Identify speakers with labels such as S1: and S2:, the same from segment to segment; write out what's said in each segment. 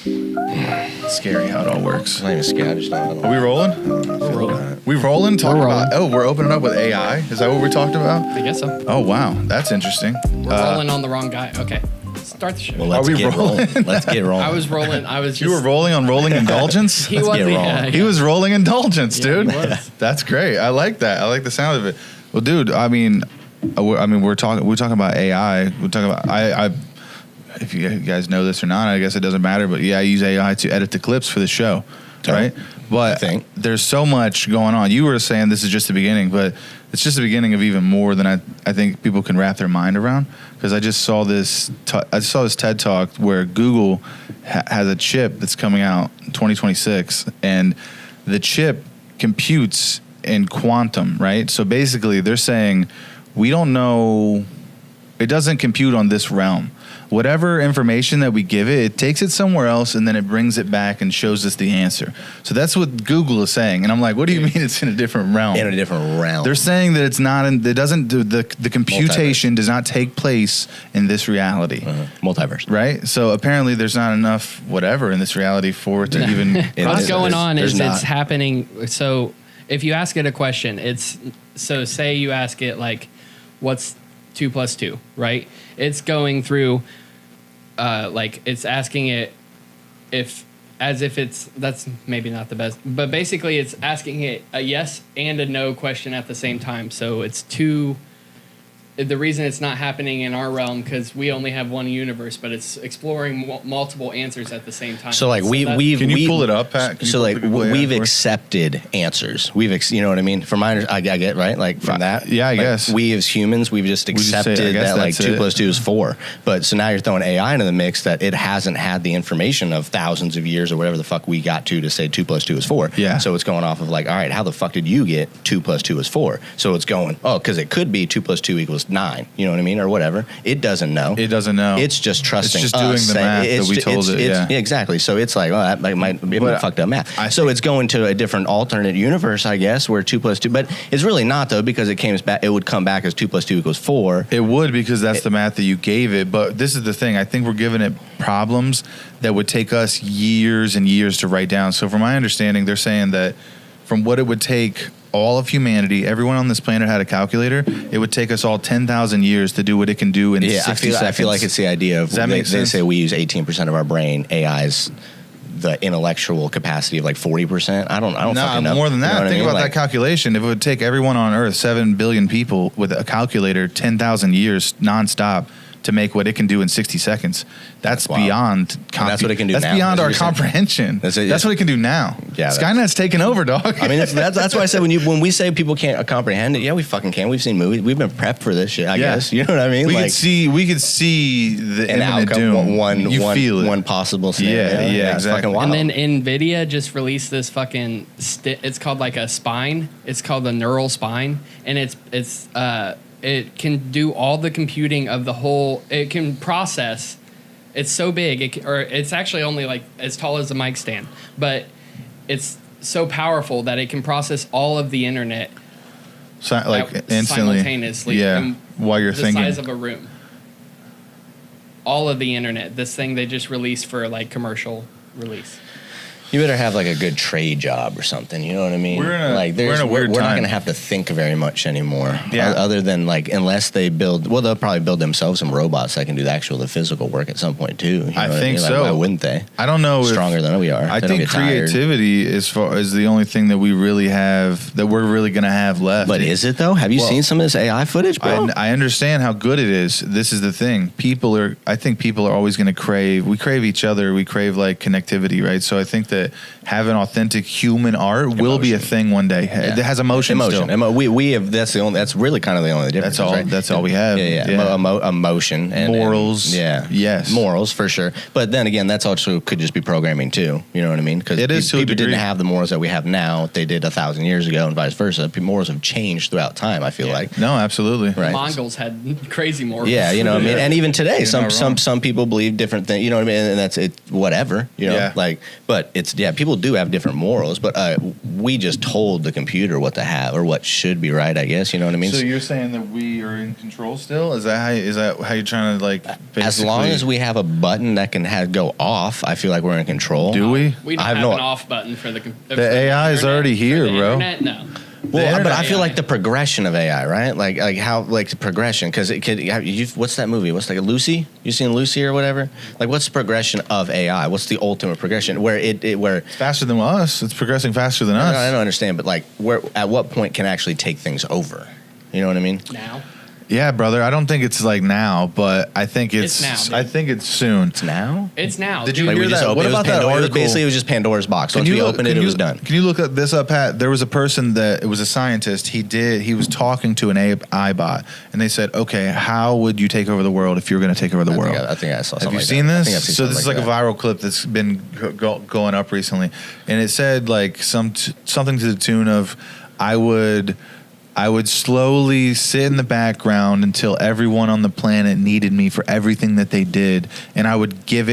S1: Scary how it all works.
S2: It's not even scary. I just don't know.
S1: Are we rolling?
S2: We're rolling.
S1: We rolling? Talking about, we're opening up with AI? Is that what we're talking about?
S3: I guess so.
S1: Oh, wow. That's interesting.
S3: We're rolling on the wrong guy. Okay. Start the show.
S2: Well, let's get rolling. Let's get rolling.
S3: I was rolling.
S1: You were rolling on rolling indulgence?
S3: He was.
S1: He was rolling indulgence, dude.
S3: He was.
S1: That's great. I like that. I like the sound of it. Well, dude, I mean, we're talking about AI. We're talking about if you guys know this or not, I guess it doesn't matter. But yeah, I use AI to edit the clips for the show, right? But there's so much going on. You were saying this is just the beginning, but it's just the beginning of even more than I think people can wrap their mind around. Because I just saw this TED Talk where Google has a chip that's coming out in 2026, and the chip computes in quantum, right? So basically, they're saying we don't know. It doesn't compute on this realm. Whatever information that we give it, it takes it somewhere else and then it brings it back and shows us the answer. So that's what Google is saying. And I'm like, what do you mean it's in a different realm?
S2: In a different realm.
S1: They're saying that it's not in, it doesn't do the computation does not take place in this reality.
S2: Multiverse.
S1: Right? So apparently there's not enough whatever in this reality for it to even
S3: What's going on is
S2: not.
S3: it's happening. So if you ask it a question, say you ask it like, what's 2 + 2, right? It's going through, it's asking it that's maybe not the best, but basically it's asking it a yes and a no question at the same time. So it's two. The reason it's not happening in our realm because we only have one universe, but it's exploring multiple answers at the same time.
S2: So like we've
S1: can you pull it up, Pat?
S2: So like we've accepted answers. You know what I mean? From my I get right like from that.
S1: Yeah, I guess
S2: we as humans we've just accepted that like 2 + 2 is 4. But so now you're throwing AI into the mix that it hasn't had the information of thousands of years or whatever the fuck we got to say 2 + 2 is 4.
S1: Yeah.
S2: So it's going off of like, all right, how the fuck did you get 2 + 2 is 4? So it's going because it could be 2 + 2 = 9. You know what I mean, or whatever. It doesn't know.
S1: It's
S2: just trusting.
S1: It's just doing the math that we told it. Yeah,
S2: exactly. So it's like, well, that might be fucked up math. So it's going to a different alternate universe, I guess, where 2 + 2. But it's really not though, because it would come back as 2 + 2 = 4.
S1: It would, because that's the math that you gave it. But this is the thing. I think we're giving it problems that would take us years and years to write down. So from my understanding, they're saying that from what it would take all of humanity, everyone on this planet had a calculator, it would take us all 10,000 years to do what it can do in 60 seconds.
S2: I feel like it's the idea of,
S1: Does that make sense?
S2: They say we use 18% of our brain. AI's the intellectual capacity of like 40%. I don't fucking know.
S1: More than that.
S2: You know
S1: Think about that calculation. If it would take everyone on Earth, 7 billion people with a calculator, 10,000 years nonstop to make what it can do in 60 seconds. That's beyond.
S2: That's what it can do now.
S1: That's beyond our comprehension. That's what it can do now.
S2: Yeah,
S1: Skynet's taking over, dog.
S2: I mean, that's why I said when we say people can't comprehend it, yeah, we fucking can. We've seen movies. We've been prepped for this shit. I guess you know what I mean.
S1: We could see the
S2: an
S1: imminent
S2: outcome.
S1: doom.
S2: One possible scenario.
S1: Yeah, exactly.
S3: And then NVIDIA just released this fucking. It's called like a spine. It's called the neural spine, and it can do all the computing of the whole. It can process. It's so big, it's actually only like as tall as a mic stand, but it's so powerful that it can process all of the internet,
S1: instantly,
S3: simultaneously.
S1: Yeah, while you're thinking.
S3: The size of a room. All of the internet. This thing they just released for like commercial release.
S2: You better have like a good trade job or something. You know what I mean?
S1: We're in a weird time.
S2: We're not going to have to think very much anymore.
S1: Yeah.
S2: Other than like, unless they build, well, they'll probably build themselves some robots that can do the physical work at some point too. You know
S1: I think so.
S2: Like, why wouldn't they?
S1: I don't know.
S2: Stronger than we are.
S1: I think creativity is the only thing that we really have, that we're really going to have left.
S2: But is it though? Have you seen some of this AI footage, bro?
S1: I understand how good it is. This is the thing. I think people are always going to we crave each other. We crave like connectivity, right? So I think that having authentic human art will be a thing one day. Yeah. It has emotion. Still.
S2: We have. That's really kind of the only difference.
S1: That's all we have.
S2: Yeah. Emotion and
S1: morals.
S2: Yes. Morals for sure. But then again, that's also could just be programming too. You know what I mean? Because people didn't have the morals that we have now. They did 1,000 years ago, and vice versa. Morals have changed throughout time. I feel like.
S1: No, absolutely.
S2: Right.
S3: Mongols had crazy morals.
S2: Yeah, you know what I mean. And even today, some people believe different things. You know what I mean? And that's it. Whatever. You know, but it's people do have different morals, but we just told the computer what to have or what should be right, I guess. You know what I mean?
S1: So you're saying that we are in control still? Is that how you're trying to like? Basically,
S2: as long as we have a button that can go off, I feel like we're in control.
S1: Do we?
S3: We don't have an off button for the
S1: AI is already here, bro.
S3: Internet? No.
S2: Well, but I feel like the progression of AI, right? Like how the progression, because it could. What's that movie? What's like a Lucy? You seen Lucy or whatever? Like, what's the progression of AI? What's the ultimate progression? Where
S1: it's faster than us. It's progressing faster than us.
S2: I don't understand, but like, at what point can it actually take things over? You know what I mean?
S3: Now.
S1: Yeah, brother. I don't think it's like now, but I think it's
S3: now,
S1: I think it's soon.
S2: It's now.
S3: It's now.
S1: Did you hear that? What about that article?
S2: Basically, it was just Pandora's box. Once we opened it, it was done.
S1: Can you look at this up, Pat? There was a person it was a scientist. He was talking to an AI bot, and they said, "Okay, how would you take over the world if you were going to take over the world?"
S2: I think I saw.
S1: Have you seen this? I think I've seen this is like a viral clip that's been going up recently, and it said like something to the tune of, I would slowly sit in the background until everyone on the planet needed me for everything that they did, and I would give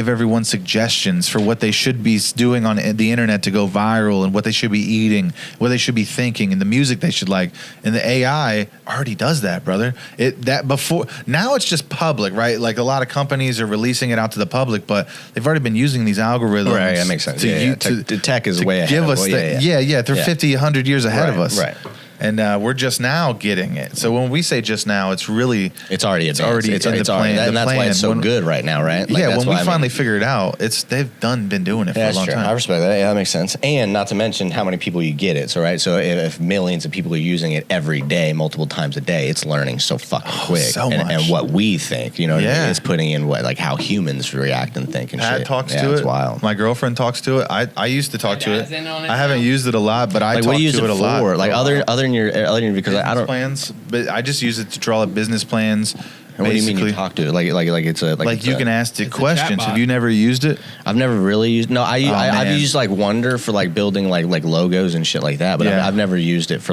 S1: everyone suggestions for what they should be doing on the internet to go viral, and what they should be eating, what they should be thinking, and the music they should like. And the AI already does that, brother. Now it's just public, right? Like a lot of companies are releasing it out to the public, but they've already been using these algorithms.
S2: Right, that makes sense. The tech is way ahead.
S1: Give us they're 50, 100 years ahead of us.
S2: Right.
S1: And we're just now getting it. So when we say just now, it's already advanced.
S2: It's already in the plan. And that's why it's so good right now, right?
S1: Like, when we finally figure it out, they've been doing it for a long time.
S2: I respect that. Yeah, that makes sense. And not to mention how many people you get it. So if millions of people are using it every day, multiple times a day, it's learning so fucking quick.
S1: So much.
S2: And what we think, you know, what I mean? It's putting in how humans react and think and
S1: Pat
S2: shit.
S1: talks to it.
S2: It's wild.
S1: My girlfriend talks to it. I used to talk to it.
S3: I
S1: haven't used it a lot, but I talk to it a lot.
S2: Like other than because I don't
S1: plans, but I just use it to draw up business plans.
S2: What do you mean you talk to it? Like it's a
S1: you can ask it questions. Have you never used it?
S2: I've never really used. No, I've used like Wonder for like building like logos and shit like that. But I've never used it for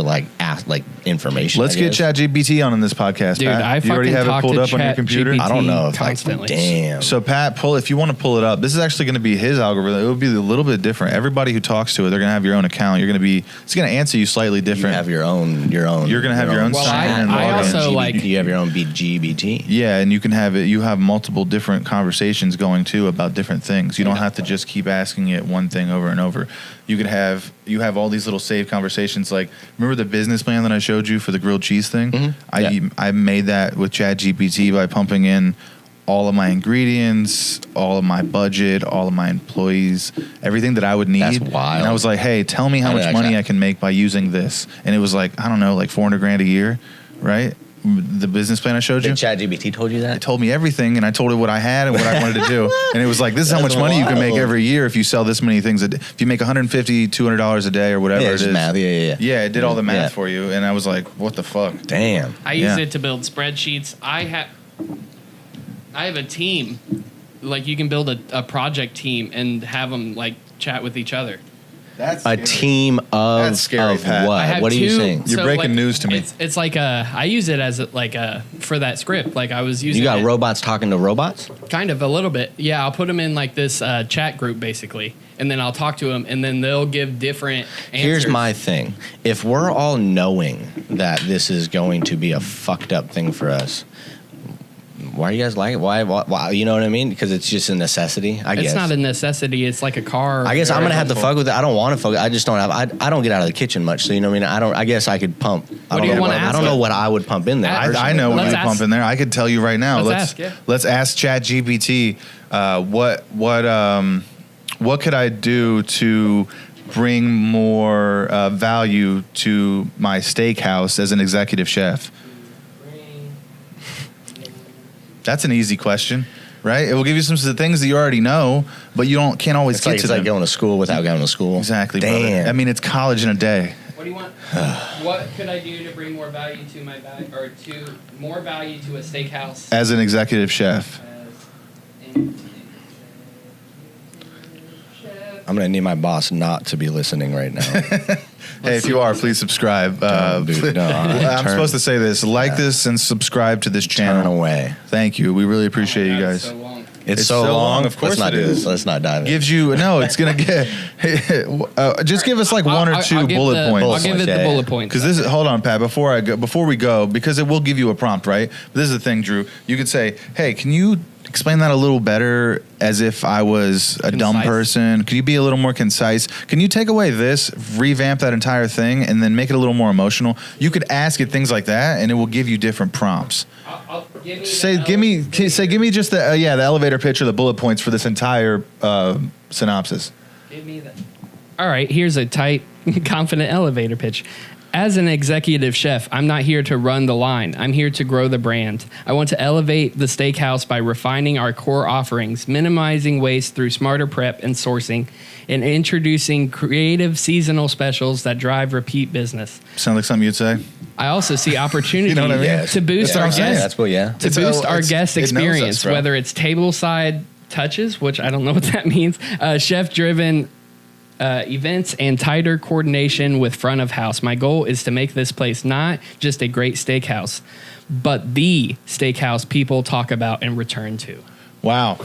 S2: information.
S1: Let's get ChatGPT on in this podcast,
S3: dude.
S1: Pat. You already have it pulled up on your computer.
S2: I don't know.
S3: Constantly.
S2: Damn.
S1: So Pat, if you want to pull it up, this is actually going to be his algorithm. It will be a little bit different. Everybody who talks to it, they're going to have your own account. It's going to answer you slightly different.
S2: You have your own. You're going
S1: to have your own sign and
S3: I also
S2: you have your own GBT.
S1: Yeah, and you can have it. You have multiple different conversations going too about different things. You don't have to just keep asking it one thing over and over. You have all these little saved conversations. Like, remember the business plan that I showed you for the grilled cheese thing?
S2: Mm-hmm.
S1: I made that with ChatGPT by pumping in all of my ingredients, all of my budget, all of my employees, everything that I would need.
S2: That's wild.
S1: And I was like, hey, tell me how much money I can make by using this. And it was like, I don't know, like $400,000 a year, right? The business plan I showed you.
S2: ChatGPT told you that?
S1: It told me everything, and I told it what I had and what I wanted to do. And it was like, this is how much money you can make every year if you sell this many things. If you make $150, $200 a day or whatever it is.
S2: Math.
S1: Yeah, it did all the math for you. And I was like, what the fuck?
S2: Damn.
S3: I use it to build spreadsheets. I have a team. Like, you can build a project team and have them like chat with each other.
S1: That's
S2: a team of,
S1: That's scary,
S2: of
S1: Pat.
S2: what? What are you saying?
S1: You're breaking news to me.
S3: It's like I use it as for that script. Like, I was using.
S2: You got robots talking to robots?
S3: Kind of, a little bit. Yeah, I'll put them in like this chat group basically, and then I'll talk to them, and then they'll give different answers.
S2: Here's my thing: if we're all knowing that this is going to be a fucked up thing for us, why do you guys like it? Why? You know what I mean? Because it's just a necessity. I guess
S3: it's not a necessity. It's like a car.
S2: I guess I'm gonna have to fuck with it. I don't want to fuck. I just don't have. I don't get out of the kitchen much, so you know what I mean. I guess I could pump.
S3: What do you want to ask?
S2: I don't know what I would pump in there.
S1: I know what you pump in there. I could tell you right now. Let's ask ChatGPT. What could I do to bring more value to my steakhouse as an executive chef? That's an easy question, right? It will give you some things that you already know, but you can't always get to them.
S2: It's like going to school without going to school.
S1: Exactly,
S2: Damn.
S1: brother. I mean, it's college in a day.
S3: What do you want? What could I do to bring more value to more value to a steakhouse
S1: as an executive chef?
S2: I'm going to need my boss not to be listening right now.
S1: Hey, if you are, please subscribe. I'm supposed to say this. Like this and subscribe to this channel.
S2: Turn away.
S1: Thank you. We really appreciate you guys.
S3: So long.
S2: It's so long.
S1: Of course
S2: let's not
S1: it
S2: do
S1: is.
S2: this. Let's not dive in.
S1: Gives you it's gonna get. Just give us like one or two bullet points.
S3: I'll give it the bullet points.
S1: Because this is, hold on, Pat. Before we go, because it will give you a prompt, right? But this is the thing, Drew. You could say, "Hey, can you explain that a little better, as if I was a dumb person? Could you be a little more concise? Can you take away this, revamp that entire thing, and then make it a little more emotional?" You could ask it things like that, and it will give you different prompts. Give me just the elevator pitch or the bullet points for this entire synopsis.
S3: Give me that. All right, here's a tight, confident elevator pitch. As an executive chef, I'm not here to run the line. I'm here to grow the brand. I want to elevate the steakhouse by refining our core offerings, minimizing waste through smarter prep and sourcing, and introducing creative seasonal specials that drive repeat business.
S1: Sound like something you'd say?
S3: I also see opportunity
S1: You know what I mean?
S3: to boost our guest our guest experience, whether it's tableside touches, which I don't know what that means, chef-driven events, and tighter coordination with front of house. My goal is to make this place not just a great steakhouse, but the steakhouse people talk about and return to.
S1: Wow.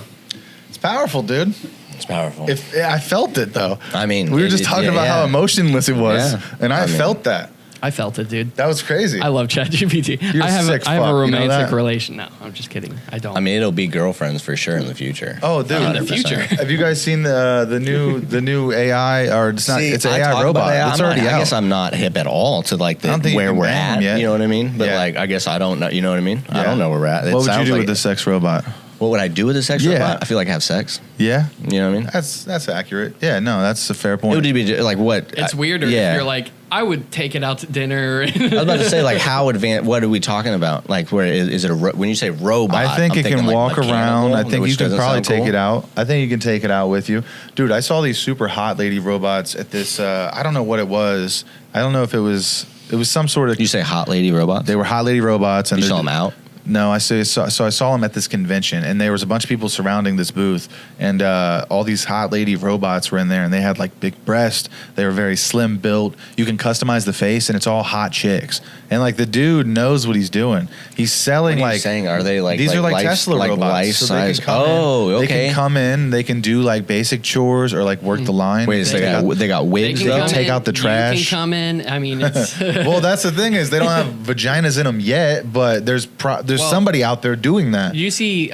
S1: It's powerful, dude.
S2: It's powerful.
S1: I felt it, though.
S2: I mean,
S1: we were just talking about how emotionless it was, and I felt that.
S3: I felt it, dude.
S1: That was crazy.
S3: I love ChatGPT. I have a romantic relation. No, I'm just kidding. I don't.
S2: I mean, it'll be girlfriends for sure in the future.
S1: Oh, dude,
S3: in the future.
S1: Have you guys seen the new AI? Or it's not. It's an AI robot. It's already out.
S2: I guess I'm not hip at all to like where we're at. You know what I mean? But like, I guess I don't know. You know what I mean? I don't know where we're at.
S1: What would you do with the sex robot?
S2: What would I do with a sex robot? I feel like I have sex.
S1: Yeah.
S2: You know what I mean?
S1: That's accurate. Yeah, no, that's a fair point.
S2: It would be like what?
S3: It's weirder if you're like, I would take it out to dinner.
S2: I was about to say, like, how advanced, what are we talking about? Like, where is it when you say robot?
S1: I think it can walk around. I think you can probably take it out. I think you can take it out with you. Dude, I saw these super hot lady robots at this, I don't know what it was. I don't know if it was some sort of.
S2: You say hot lady robots?
S1: They were hot lady robots. And
S2: you saw them out?
S1: No, I saw them at this convention, and there was a bunch of people surrounding this booth, and all these hot lady robots were in there, and they had like big breasts. They were very slim built. You can customize the face, and it's all hot chicks. And like the dude knows what he's doing. He's selling
S2: what are you saying? Are they like
S1: these are like Tesla robots?
S2: Life size?
S1: They can come in. They can do like basic chores or like work the line.
S2: Wait, they got wigs.
S1: They'll take out the trash.
S3: You can come in. I mean, it's
S1: well, that's the thing is they don't have vaginas in them yet, but there's somebody out there doing that.
S3: You see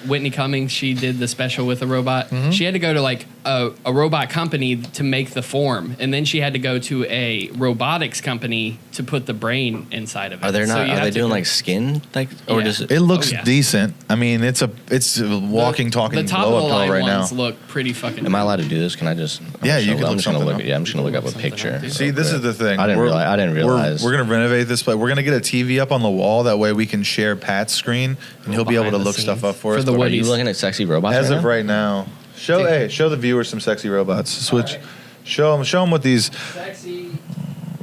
S3: Whitney Cummings, she did the special with a robot. Mm-hmm. She had to go to like a robot company to make the form, and then she had to go to a robotics company to put the brain inside of it.
S2: Are they doing like skin? Like, or does
S1: it looks decent. I mean, it's a walking, talking blow up doll right now.
S3: Look pretty fucking.
S2: Am I allowed to do this? Can I just?
S1: Yeah, you can.
S2: I'm just gonna look. Yeah, I'm just gonna look up a picture.
S1: See, this is the thing.
S2: I didn't realize.
S1: We're gonna renovate this place. We're gonna get a TV up on the wall. That way we can share Pat's screen, and he'll be able to look stuff up for us.
S2: Are you looking at sexy robots?
S1: As of right now, show the viewers some sexy robots. Switch. Right. Show them what these
S3: sexy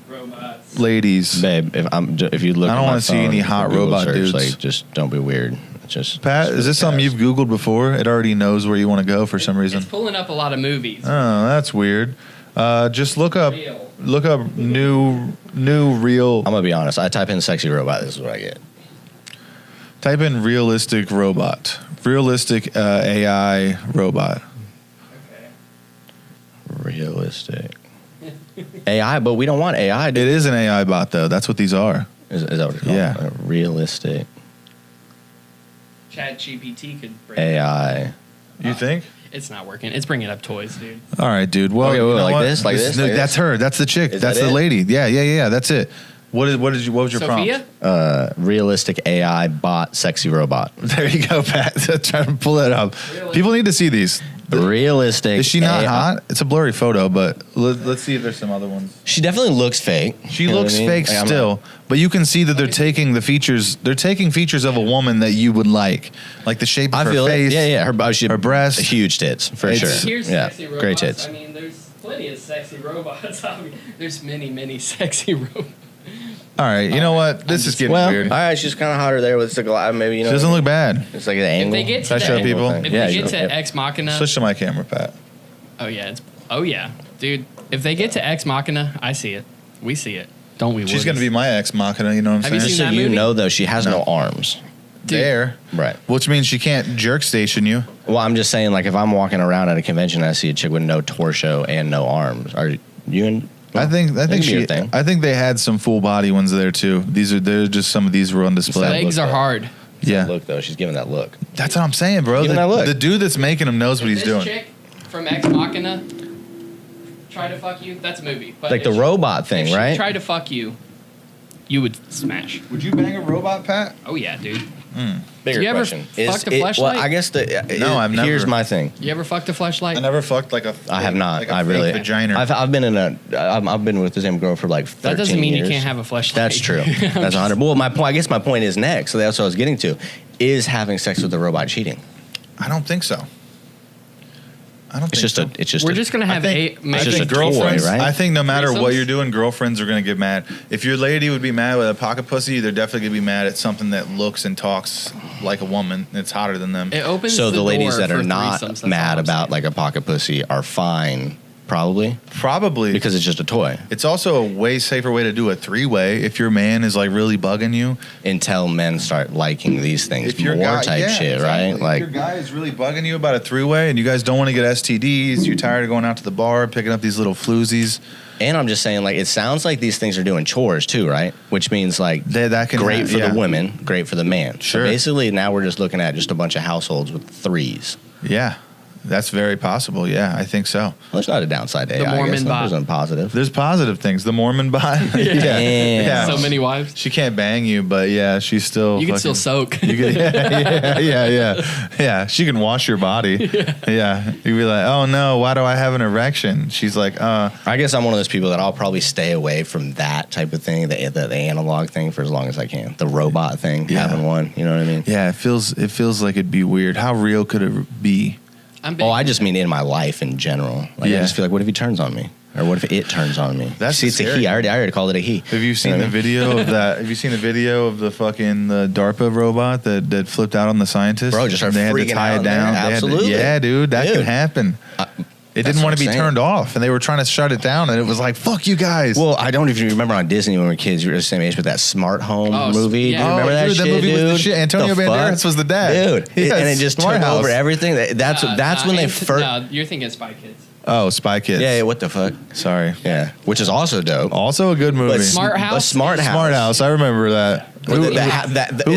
S3: robots.
S1: Ladies.
S2: Babe, if you look,
S1: I don't want to see any hot robot dudes.
S2: Like, just don't be weird.
S1: Pat, is this something you've Googled before? It already knows where you want to go for some reason.
S3: It's pulling up a lot of movies.
S1: Oh, that's weird. Just look up new real.
S2: I'm gonna be honest. I type in sexy robot. This is what I get.
S1: Type in realistic robot. Realistic AI robot.
S3: Okay.
S2: Realistic AI, but we don't want AI.
S1: It is an AI bot though. That's what these are.
S2: Is that what it's called?
S1: Yeah.
S2: Realistic.
S3: ChatGPT could bring
S2: AI.
S1: You think?
S3: It's not working. It's bringing up toys, dude.
S1: All right, dude. Well,
S2: okay, like this.
S1: That's her. That's the chick. That's the lady. Yeah. That's it. What was your
S3: Sophia?
S1: prompt?
S2: Realistic AI bot, sexy robot.
S1: There you go, Pat. Trying to pull that up. People need to see these.
S2: Realistic.
S1: Is she not hot? It's a blurry photo, but let's see if there's some other ones.
S2: She definitely looks fake.
S1: She looks fake still, but you can see that they're taking the features. They're taking features of a woman that you would like the shape of her face.
S2: Yeah.
S1: Her breast,
S2: huge tits for sure.
S3: Here's sexy robots.
S2: Great tits.
S3: I mean, there's plenty of sexy robots. There's many sexy robots.
S1: All right, you know what? This is getting weird.
S2: All right, she's kind of hotter there with the glass. Maybe
S1: she doesn't look bad.
S2: It's like an angle.
S3: If they get
S1: to show people.
S3: If they get to Ex Machina,
S1: switch to my camera, Pat.
S3: Oh yeah, dude. If they get to Ex Machina, I see it. We see it, don't we?
S1: She's gonna be my Ex Machina. You know what I'm saying?
S3: You seen
S2: so
S3: that
S2: you
S3: movie?
S2: know, though, she has no arms.
S1: there.
S2: Right.
S1: Which means she can't jerk station you.
S2: Well, I'm just saying, like, if I'm walking around at a convention and I see a chick with no torso and no arms, are you in? Well,
S1: I think they had some full body ones there too. They're just some of these were on display.
S3: Legs are hard.
S1: Yeah.
S2: Look though, she's giving that look.
S1: That's what I'm saying, bro.
S2: Giving that look.
S1: The dude that's making them knows what he's doing.
S3: Chick from Ex Machina try to fuck you. That's a movie. But
S2: Like the robot thing,
S3: if
S2: right?
S3: She tried to fuck you, you would smash.
S1: Would you bang a robot, Pat?
S3: Oh yeah, dude.
S2: Bigger
S3: Do you ever
S2: question.
S3: fucked a fleshlight?
S2: Well, I guess
S1: I've never.
S2: Here's my thing.
S3: You ever fucked a fleshlight?
S1: I never fucked like a.
S2: I have not.
S1: Like a
S2: I
S1: fake
S2: really.
S1: vagina.
S2: I've been with the same girl for like 13
S3: that doesn't mean
S2: years.
S3: you can't have a fleshlight.
S2: That's true. That's 100. Well, I guess my point is next. So that's what I was getting to. Is having sex with a robot cheating?
S1: I don't think so.
S2: It's just.
S3: We're just gonna have
S2: just a
S1: girlfriends.
S2: toy, right?
S1: I think no matter what
S3: Threesomes?
S1: you're doing, girlfriends are gonna get mad. If your lady would be mad with a pocket pussy, they're definitely gonna be mad at something that looks and talks like a woman. That's hotter than them.
S3: It opens
S2: So the ladies
S3: door
S2: that are
S3: for
S2: not
S3: threesomes, that's
S2: mad
S3: all I'm
S2: about
S3: saying.
S2: like a pocket pussy are fine, probably
S1: Probably
S2: because it's just a toy.
S1: it's also a way safer way to do a three-way if your man is like really bugging you.
S2: Until men start liking these things
S1: If your
S2: more
S1: guy,
S2: type
S1: yeah,
S2: shit,
S1: exactly.
S2: right?
S1: If
S2: Like
S1: your guy is really bugging you about a three-way, and you guys don't want to get STDs, you're tired of going out to the bar, picking up these little floozies.
S2: And I'm just saying, like, it sounds like these things are doing chores too, right? Which means like
S1: That can
S2: great for
S1: yeah.
S2: the women, great for the man.
S1: Sure.
S2: So basically, now we're just looking at just a bunch of households with threes.
S1: Yeah, that's very possible. Yeah, I think so.
S2: Well, there's not a downside to AI.
S3: Mormon
S2: I guess.
S3: bot.
S2: There's some positive.
S1: There's positive things. The Mormon bot.
S2: Damn.
S3: So many wives.
S1: She can't bang you, but yeah, she's still.
S3: You can still
S1: fucking-
S3: soak.
S1: You can, yeah. She can wash your body. Yeah. You'd be like, oh no, why do I have an erection? She's like,
S2: I guess I'm one of those people that I'll probably stay away from that type of thing, the analog thing, for as long as I can. The robot thing,
S1: Yeah.
S2: having one. You know what I mean?
S1: yeah. It feels like it'd be weird. How real could it be?
S3: I'm big.
S2: Oh, I just mean in my life in general. Like,
S1: Yeah.
S2: I just feel like, what if he turns on me? Or what if it turns on me?
S1: That's
S2: See, it's a
S1: scary.
S2: he. I already called it a he.
S1: Have you seen the video of that? Have you seen the video of the fucking DARPA robot that flipped out on the scientist?
S2: Bro, just started
S1: And they had to
S2: freaking
S1: tie
S2: out
S1: it
S2: in there.
S1: down. They had to-
S2: Absolutely.
S1: yeah, dude, that
S2: Dude.
S1: could happen. It
S2: That's
S1: didn't
S2: what
S1: want to
S2: I'm
S1: be
S2: saying.
S1: turned off, and they were trying to shut it down, and it was like, "Fuck you guys."
S2: Well, I don't know if you remember on Disney when we were kids, you were the same age with that smart home
S3: Oh,
S2: movie.
S3: yeah.
S2: Do you remember that
S1: dude,
S2: shit,
S1: that movie
S2: dude?
S1: was the shit. Antonio
S2: The
S1: Banderas
S2: fuck?
S1: was the dad.
S2: Dude.
S1: Yes,
S2: And it just
S1: Smart
S2: took
S1: House.
S2: over everything. That's when they first.
S3: No, you're thinking Spy Kids.
S1: Oh, Spy Kids.
S2: Yeah, what the fuck?
S1: Sorry.
S2: Yeah, which is also dope.
S1: Also a good movie.
S2: But
S3: Smart House?
S2: A smart house.
S1: Smart House. I remember that.
S2: Who
S1: Who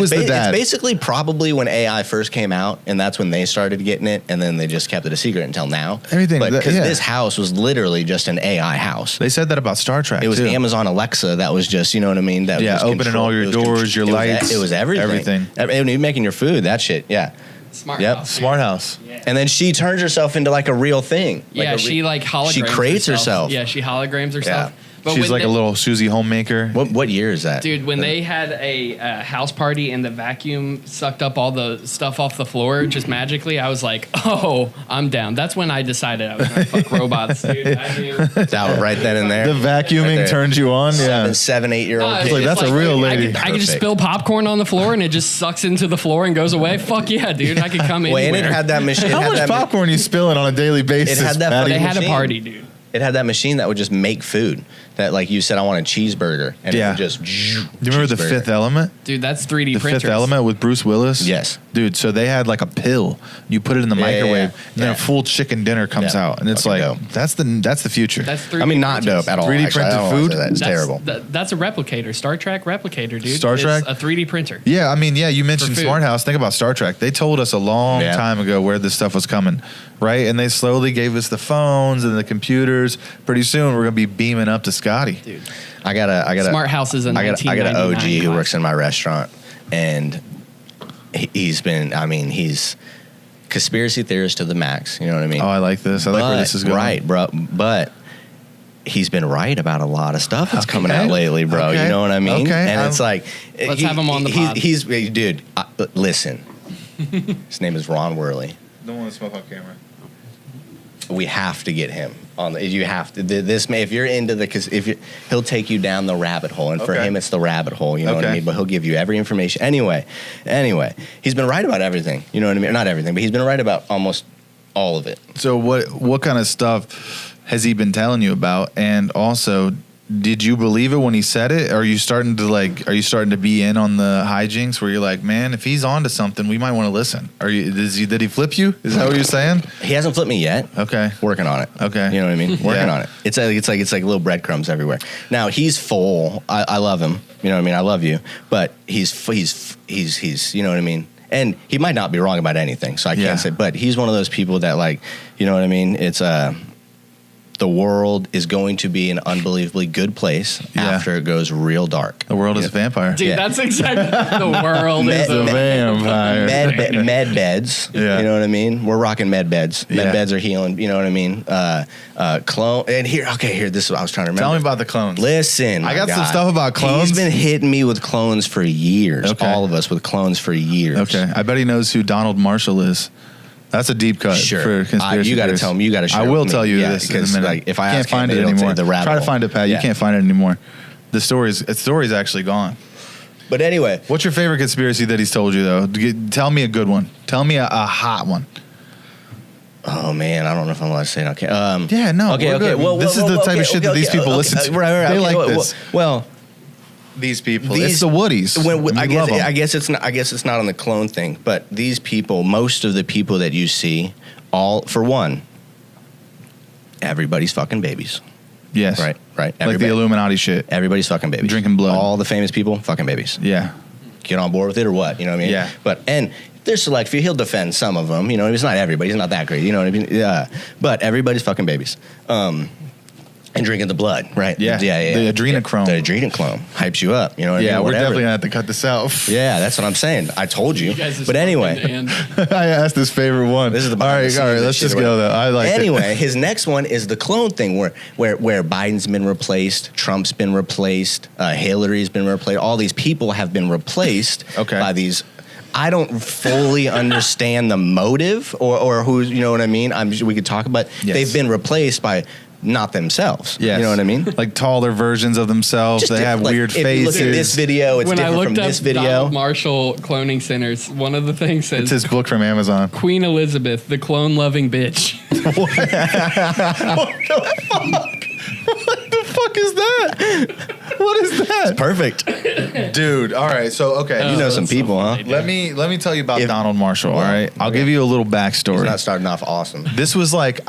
S1: was the dad?
S2: It's basically probably when AI first came out, and that's when they started getting it, and then they just kept it a secret until now.
S1: Everything,
S2: But because
S1: yeah.
S2: this house was literally just an AI house.
S1: They said that about Star Trek.
S2: It was
S1: too.
S2: Amazon Alexa that was just, you know what I mean? That
S1: Yeah,
S2: was
S1: opening
S2: control-
S1: all your
S2: it was
S1: doors, your
S2: it was-
S1: lights,
S2: It was everything.
S1: everything.
S2: Even making your food, that shit. Yeah.
S3: Smart
S2: Yep.
S3: House.
S1: Smart House.
S3: Yeah.
S2: And then she turns herself into like a real thing.
S3: Yeah, she like holograms.
S2: She creates herself.
S3: Yeah, she holograms herself.
S2: Yeah.
S3: But
S1: She's
S3: when
S1: like
S3: they-
S1: a little Susie homemaker.
S2: What year is that?
S3: Dude, when they had a house party and the vacuum sucked up all the stuff off the floor just magically, I was like, oh, I'm down. That's when I decided I was going to fuck robots, dude. I knew.
S2: That was right then and there.
S1: The vacuuming
S2: Right there.
S1: turns you on. Yeah.
S2: 7, 8-year-old.
S3: It's
S1: like, that's a real
S3: dude,
S1: lady.
S3: I could just
S2: Perfect.
S3: spill popcorn on the floor and it just sucks into the floor and goes away. Fuck yeah, dude. I could come
S2: Wait, and
S3: anywhere.
S2: it had that machine.
S1: How much popcorn you spilling on a daily basis?
S2: It had that
S1: Patty?
S3: They had a
S2: machine.
S3: party, dude.
S2: It had that machine that would just make food. That, like you said, I want a cheeseburger, and
S1: Yeah.
S2: it would just.
S1: Do you remember The Fifth Element?
S3: Dude, that's 3D
S1: The
S3: printers.
S1: Fifth Element with Bruce Willis?
S2: Yes.
S1: Dude, so they had like a pill. You put it in the
S2: Yeah, yeah,
S1: microwave,
S2: yeah.
S1: and then
S2: Yeah.
S1: a full chicken dinner comes
S2: Yeah.
S1: out. And it's
S2: Fucking
S1: like,
S2: dope.
S1: that's the future.
S3: That's 3D
S2: I mean, not
S3: printers.
S2: dope at all.
S1: 3D
S2: actually. I
S1: printed
S2: don't wanna
S1: food?
S2: say that. It's
S3: That's,
S2: terrible.
S3: That's a replicator. Star Trek replicator, dude.
S1: Star
S3: It's
S1: Trek?
S3: a 3D printer.
S1: Yeah, I mean, yeah, you mentioned
S3: food.
S1: Smart House. Think about Star Trek. They told us a long
S2: Yeah.
S1: time ago where this stuff was coming, right? And they slowly gave us the phones and the computers. Pretty soon, we're going to be beaming up to Scotty.
S3: Dude.
S2: I got a
S3: Smart House is a
S2: I got an OG
S3: 1999
S2: who works in my restaurant, and he's conspiracy theorist to the max. You know what I mean?
S1: Oh, I like this. I like where this is going.
S2: Right, bro. But he's been right about a lot lot of stuff that's coming out lately, bro.
S1: Okay.
S2: You know what I mean?
S1: Okay.
S2: And it's like,
S3: Let's have him on the pod.
S2: He's dude. Listen, his name is Ron Worley.
S1: Don't want to smoke on camera.
S2: We have to get him on. You have to. This may, if you're into he'll take you down the rabbit hole, and for
S1: Okay.
S2: him, it's the rabbit hole. You know what I
S1: Okay.
S2: mean? But he'll give you every information. Anyway, he's been right about everything. You know what I mean? Not everything, but he's been right about almost all of it.
S1: So what kind of stuff has he been telling you about? And also, did you believe it when he said it? Are you starting to be in on the hijinks where you're like, man, if he's onto something, we might want to listen? Did he flip you? Is that what you're saying?
S2: He hasn't flipped me yet.
S1: Okay.
S2: Working on it.
S1: Okay.
S2: You know what I mean? Working on it. It's like little breadcrumbs everywhere. Now he's full. I love him. You know what I mean? I love you. But he's you know what I mean? And he might not be wrong about anything, so I can't say, but he's one of those people that, like, you know what I mean? It's the world is going to be an unbelievably good place after it goes real dark.
S1: The world is a vampire.
S3: Dude, that's exactly the world is a
S1: vampire.
S2: Med beds.
S1: Yeah.
S2: You know what I mean? We're rocking med beds. Med
S1: Yeah.
S2: beds are healing. You know what I mean? Clone. And here, this is what I was trying to remember.
S1: Tell me about the clones.
S2: Listen,
S1: I got some stuff about clones.
S2: He's been hitting me with clones for years.
S1: Okay.
S2: All of us with clones for years.
S1: Okay. I bet he knows who Donald Marshall is. That's a deep cut for conspiracy.
S2: You got to
S1: theories.
S2: tell me. You got to share
S1: I
S2: it
S1: will
S2: with me.
S1: tell you
S2: Yeah,
S1: this in a
S2: because,
S1: minute.
S2: like, if I
S1: can't
S2: ask
S1: find
S2: him,
S1: it
S2: it'll
S1: anymore.
S2: take the rabbit
S1: Try to
S2: hole.
S1: find it, Pat.
S2: Yeah.
S1: You can't find it anymore. The story's actually gone.
S2: But anyway,
S1: What's your favorite conspiracy that he's told you though? Tell me a good one. Tell me a hot one.
S2: oh man, I don't know if I'm allowed to say it. Okay.
S1: Yeah, no.
S2: Okay.
S1: we're
S2: Okay.
S1: good.
S2: Well,
S1: this is the type of shit that these people listen to.
S2: Right.
S1: They
S2: okay,
S1: like this.
S2: Well,
S1: These people. It's the Woodies.
S2: I
S1: We love 'em.
S2: guess it's not. I guess it's not on the clone thing. But these people, most of the people that you see, for one, everybody's fucking babies.
S1: Yes.
S2: Right.
S1: Like the
S2: Everybody-
S1: Illuminati shit.
S2: Everybody's fucking babies.
S1: Drinking blood.
S2: All the famous people, fucking babies.
S1: Yeah.
S2: Get on board with it or what? You know what I mean?
S1: Yeah.
S2: And there's select few. He'll defend some of them. You know, it's not everybody. He's not that great. You know what I mean? Yeah. But everybody's fucking babies. And drinking the blood, right?
S1: Yeah. The adrenochrome.
S2: The adrenochrome hypes you up. You know what I mean?
S1: Yeah, we're
S2: Whatever.
S1: definitely gonna have to cut this out.
S2: Yeah, that's what I'm saying. I told you.
S3: guys just
S2: But anyway.
S3: fucking end.
S1: I asked his favorite one.
S2: This is the
S1: all
S2: behind
S1: right.
S2: the scenes
S1: All right.
S2: and
S1: Let's
S2: shit
S1: just
S2: or
S1: go
S2: whatever.
S1: though. I like
S2: Anyway, his next one is the clone thing where Biden's been replaced, Trump's been replaced, Hillary's been replaced. All these people have been replaced by these. I don't fully understand the motive or who's, you know what I mean? We could talk about.
S1: Yes.
S2: They've been replaced by not themselves.
S1: Yes.
S2: You know what I mean?
S1: Like taller versions of themselves.
S2: Just
S1: They have
S2: like,
S1: weird
S2: if
S1: faces.
S2: you look at this video, it's
S3: When I
S2: different from
S3: looked up
S2: this video.
S3: Donald Marshall cloning centers, one of the things says
S1: It's his book from Amazon.
S3: Queen Elizabeth, the clone-loving bitch.
S1: What the fuck is that? What is that?
S2: Perfect.
S1: Dude, all right. So, okay.
S2: You know some
S3: that's so
S2: people, huh?
S3: funny.
S1: Let me tell you about
S2: If-
S1: Donald Marshall, all right? I'll
S2: okay.
S1: give you a little
S2: He's
S1: backstory.
S2: not starting off awesome.
S1: This was like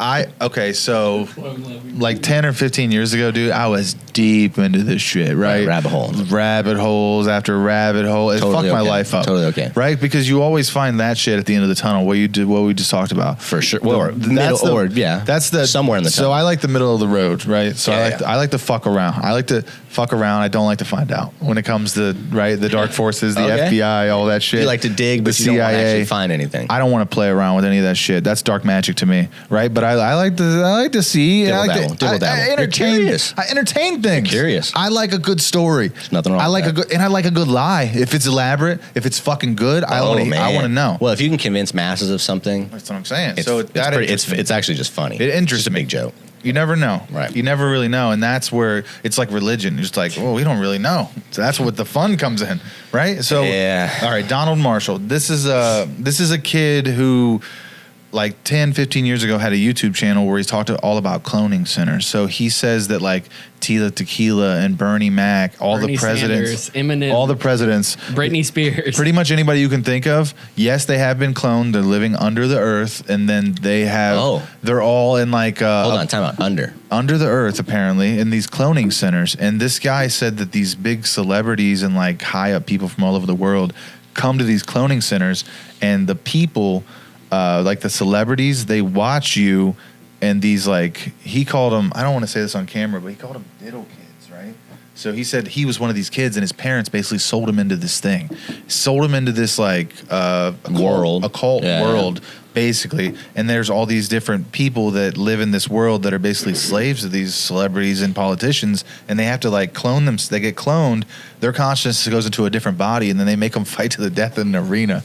S1: so
S3: Clone-loving.
S1: like 10 or 15 years ago, dude, I was deep into this shit, right?
S2: Rabbit holes.
S1: Rabbit holes after rabbit hole. It
S2: Totally
S1: fucked my
S2: okay.
S1: life up.
S2: Totally okay.
S1: Right? Because you always find that shit at the end of the tunnel, what we just talked about.
S2: For sure. Well,
S1: That's the
S2: somewhere in the
S1: So
S2: tunnel.
S1: I like the middle of the road, right? So
S2: Yeah,
S1: I like to fuck around. I like to fuck around. I don't like to find out when it comes to the dark forces, the
S2: Okay.
S1: FBI, all that shit.
S2: You like to dig, but
S1: the
S2: you don't want to
S1: CIA.
S2: actually find anything.
S1: I don't want to play around with any of that shit. That's dark magic to me, right? But I like to see.
S2: Dibble
S1: I like
S2: dabble, dibble dabble.
S1: I
S2: You're
S1: entertain.
S2: curious.
S1: I entertain things.
S2: You're curious.
S1: I like a good story.
S2: There's nothing wrong
S1: I
S2: with
S1: like
S2: that.
S1: a good, and I like a good lie. If it's elaborate, if it's fucking good, I want to know.
S2: Well, if you can convince masses of something,
S1: That's what I'm saying.
S2: it's,
S1: So
S2: it's,
S1: that
S2: pretty,
S1: interests me.
S2: it's actually just funny.
S1: It interests
S2: Just a
S1: me.
S2: big joke.
S1: You never know.
S2: Right.
S1: You never really know. And that's where it's like religion. It's like, well, we don't really know. So that's what the fun comes in. Right? So
S2: Yeah.
S1: all right, Donald Marshall. This is a kid who like 10, 15 years ago had a YouTube channel where he's talked all about cloning centers. So he says that like Tila Tequila and Bernie Mac, all
S3: Bernie
S1: the presidents,
S3: Sanders, Eminem,
S1: all the presidents,
S3: Britney Spears.
S1: pretty much anybody you can think of. Yes, they have been cloned. They're living under the earth, and then they have.
S2: Oh.
S1: They're all in like.
S2: Hold on, time out.
S1: Under the earth, apparently, in these cloning centers. And this guy said that these big celebrities and like high up people from all over the world come to these cloning centers, and the people, like the celebrities, they watch you. And these like he called them. I don't want to say this on camera, but he called them diddle kids, right? So he said he was one of these kids, and his parents basically sold him into this thing, sold him into this like occult
S2: Yeah.
S1: world, basically. And there's all these different people that live in this world that are basically slaves of these celebrities and politicians, and they have to like clone them. They get cloned. Their consciousness goes into a different body, and then they make them fight to the death in an arena.